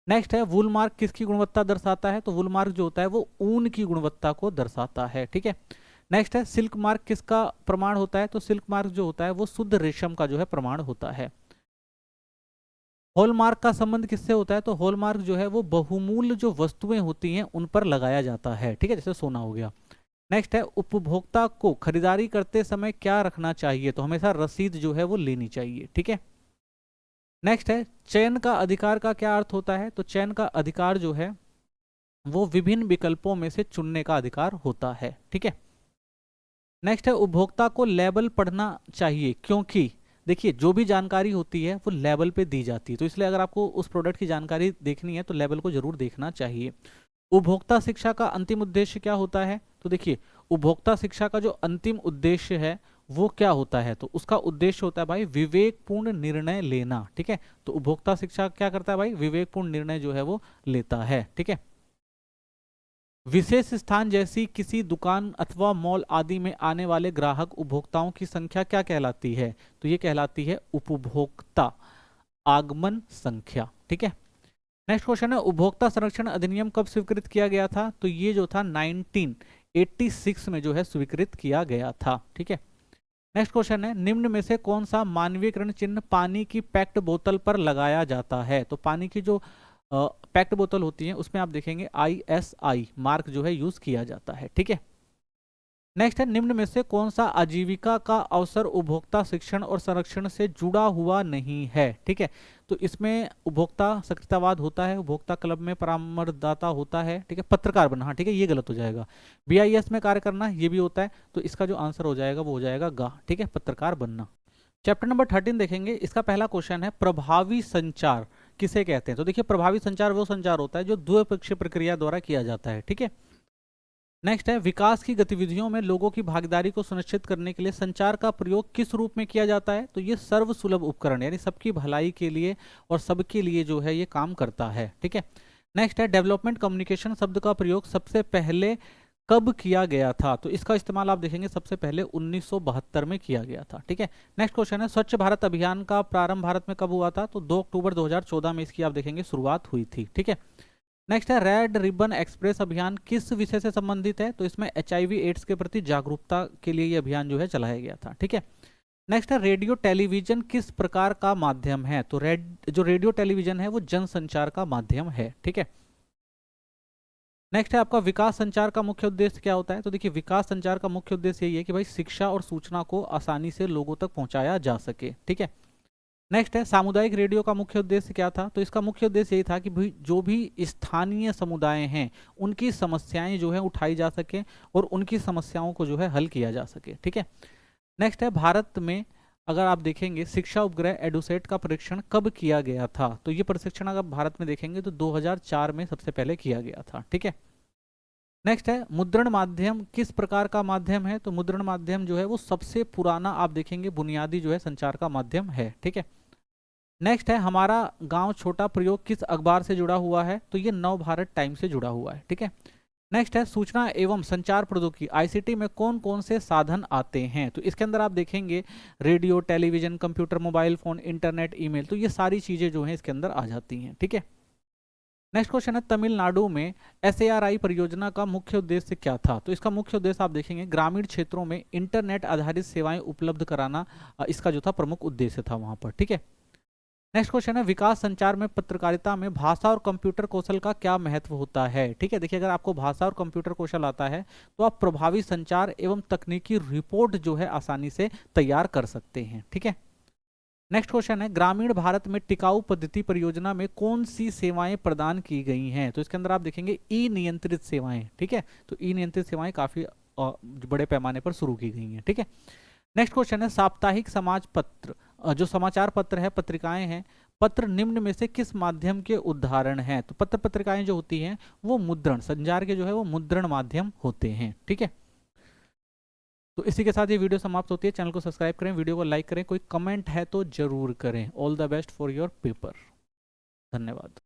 नेक्स्ट है वुल मार्क किसकी गुणवत्ता दर्शाता है। तो वुल मार्क जो होता है वो ऊन की गुणवत्ता को दर्शाता है, ठीक है। नेक्स्ट है सिल्क मार्क किसका प्रमाण होता है। तो सिल्क मार्क जो होता है वो शुद्ध रेशम का जो है प्रमाण होता है। हॉलमार्क का संबंध किससे होता है। तो हॉलमार्क जो है वो बहुमूल्य जो वस्तुएं होती हैं उन पर लगाया जाता है, ठीक है, जैसे सोना हो गया। नेक्स्ट है उपभोक्ता को खरीदारी करते समय क्या रखना चाहिए। तो हमेशा रसीद जो है वो लेनी चाहिए, ठीक है। नेक्स्ट है चयन का अधिकार का क्या अर्थ होता है। तो चयन का अधिकार जो है वो विभिन्न विकल्पों में से चुनने का अधिकार होता है, ठीक है। नेक्स्ट है उपभोक्ता को लेबल पढ़ना चाहिए क्योंकि देखिए जो भी जानकारी होती है वो लेबल पे दी जाती है, तो इसलिए अगर आपको उस प्रोडक्ट की जानकारी देखनी है तो लेबल को जरूर देखना चाहिए। उपभोक्ता शिक्षा का अंतिम उद्देश्य क्या होता है। तो देखिए उपभोक्ता शिक्षा का जो अंतिम उद्देश्य है वो क्या होता है। तो उसका उद्देश्य होता है भाई विवेकपूर्ण निर्णय लेना, ठीक है। तो उपभोक्ता शिक्षा क्या करता है भाई, विवेकपूर्ण निर्णय जो है वो लेता है, ठीक है। विशेष स्थान जैसी किसी दुकान अथवा मॉल आदि में आने वाले ग्राहक उपभोक्ताओं की संख्या क्या कहलाती है। तो ये कहलाती है उपभोक्ता आगमन संख्या, ठीक है। नेक्स्ट क्वेश्चन है उपभोक्ता संरक्षण अधिनियम कब स्वीकृत किया गया था? तो ये जो था 1986 में जो है स्वीकृत किया गया था। ठीक है। नेक्स्ट क्वेश्चन है निम्न में से कौन सा मानवीकरण चिन्ह पानी की पैक्ड बोतल पर लगाया जाता है? तो पानी की जो पैक्ड बोतल होती है उसमें आप देखेंगे ISI मार्क जो है यूज किया जाता है। ठीक है। नेक्स्ट है निम्न में से कौन सा आजीविका का अवसर उपभोक्ता शिक्षण और संरक्षण से जुड़ा हुआ नहीं है? ठीक है। तो इसमें उपभोक्ता सक्रियतावाद होता है, उपभोक्ता क्लब में परामर्शदाता होता है। ठीक है। पत्रकार बनना, हाँ ठीक है, ये गलत हो जाएगा। BIS में कार्य करना ये भी होता है। तो इसका जो आंसर हो जाएगा वो हो जाएगा गा। ठीक है, पत्रकार बनना। चैप्टर नंबर 13 देखेंगे। इसका पहला क्वेश्चन है प्रभावी संचार किसे कहते हैं? तो देखिए प्रभावी संचार वो संचार होता है जो द्विपक्षीय प्रक्रिया द्वारा किया जाता है। ठीक है। नेक्स्ट है विकास की गतिविधियों में लोगों की भागीदारी को सुनिश्चित करने के लिए संचार का प्रयोग किस रूप में किया जाता है? तो ये सर्व सुलभ उपकरण यानी सबकी भलाई के लिए और सबके लिए जो है ये काम करता है। ठीक है। नेक्स्ट है डेवलपमेंट कम्युनिकेशन शब्द का प्रयोग सबसे पहले कब किया गया था? तो इसका इस्तेमाल आप देखेंगे सबसे पहले 1972 में किया गया था। ठीक है। नेक्स्ट क्वेश्चन है स्वच्छ भारत अभियान का प्रारंभ भारत में कब हुआ था? तो 2 अक्टूबर 2014 में इसकी आप देखेंगे शुरुआत हुई थी। ठीक है। नेक्स्ट है रेड रिबन एक्सप्रेस अभियान किस विषय से संबंधित है? तो इसमें HIV एड्स के प्रति जागरूकता के लिए ये अभियान जो है चलाया गया था। ठीक है। नेक्स्ट है रेडियो टेलीविजन किस प्रकार का माध्यम है? तो जो रेडियो टेलीविजन है वो जनसंचार का माध्यम है। ठीक है। नेक्स्ट है आपका विकास संचार का मुख्य उद्देश्य क्या होता है? तो देखिए विकास संचार का मुख्य उद्देश्य यही है कि भाई शिक्षा और सूचना को आसानी से लोगों तक पहुंचाया जा सके। ठीक है। नेक्स्ट है सामुदायिक रेडियो का मुख्य उद्देश्य क्या था? तो इसका मुख्य उद्देश्य यही था कि भाई जो भी स्थानीय समुदाय हैं उनकी समस्याएं जो है उठाई जा सके और उनकी समस्याओं को जो है हल किया जा सके। ठीक है। नेक्स्ट है भारत में अगर आप देखेंगे शिक्षा उपग्रह एडुसेट का परीक्षण कब किया गया था? तो ये परीक्षण अगर भारत में देखेंगे तो 2004 में सबसे पहले किया गया था। ठीक है। नेक्स्ट है मुद्रण माध्यम किस प्रकार का माध्यम है? तो मुद्रण माध्यम जो है वो सबसे पुराना आप देखेंगे बुनियादी जो है संचार का माध्यम है। ठीक है। नेक्स्ट है हमारा गांव छोटा प्रयोग किस अखबार से जुड़ा हुआ है? तो ये नव भारत टाइम से जुड़ा हुआ है। ठीक है। नेक्स्ट है सूचना एवं संचार प्रौद्योगिकी ICT में कौन कौन से साधन आते हैं? तो इसके अंदर आप देखेंगे radio, television, computer, mobile phone, internet, email, तो ये सारी चीजें जो हैं इसके अंदर आ जाती हैं। ठीक है। नेक्स्ट क्वेश्चन है तमिलनाडु में SARI परियोजना का मुख्य उद्देश्य क्या था? तो इसका मुख्य उद्देश्य आप देखेंगे ग्रामीण क्षेत्रों में इंटरनेट आधारित सेवाएं उपलब्ध कराना इसका जो था प्रमुख उद्देश्य था वहां पर। ठीक है। नेक्स्ट क्वेश्चन है विकास संचार में पत्रकारिता में भाषा और कंप्यूटर कौशल का क्या महत्व होता है? ठीक है। देखिए अगर आपको भाषा और कंप्यूटर कौशल आता है तो आप प्रभावी संचार एवं तकनीकी रिपोर्ट जो है आसानी से तैयार कर सकते हैं। ठीक है। नेक्स्ट क्वेश्चन है ग्रामीण भारत में टिकाऊ पद्धति परियोजना में कौन सी सेवाएं प्रदान की गई हैं? तो इसके अंदर आप देखेंगे ई नियंत्रित सेवाएं। ठीक है। तो ई नियंत्रित सेवाएं काफी बड़े पैमाने पर शुरू की गई हैं। ठीक है। नेक्स्ट क्वेश्चन है साप्ताहिक समाज पत्र जो समाचार पत्र है, पत्रिकाएं हैं, पत्र निम्न में से किस माध्यम के उदाहरण हैं? तो पत्र पत्रिकाएं जो होती हैं वो मुद्रण संचार के जो है वो मुद्रण माध्यम होते हैं। ठीक है। तो इसी के साथ ये वीडियो समाप्त होती है। चैनल को सब्सक्राइब करें, वीडियो को लाइक करें, कोई कमेंट है तो जरूर करें। All the best for your paper. धन्यवाद।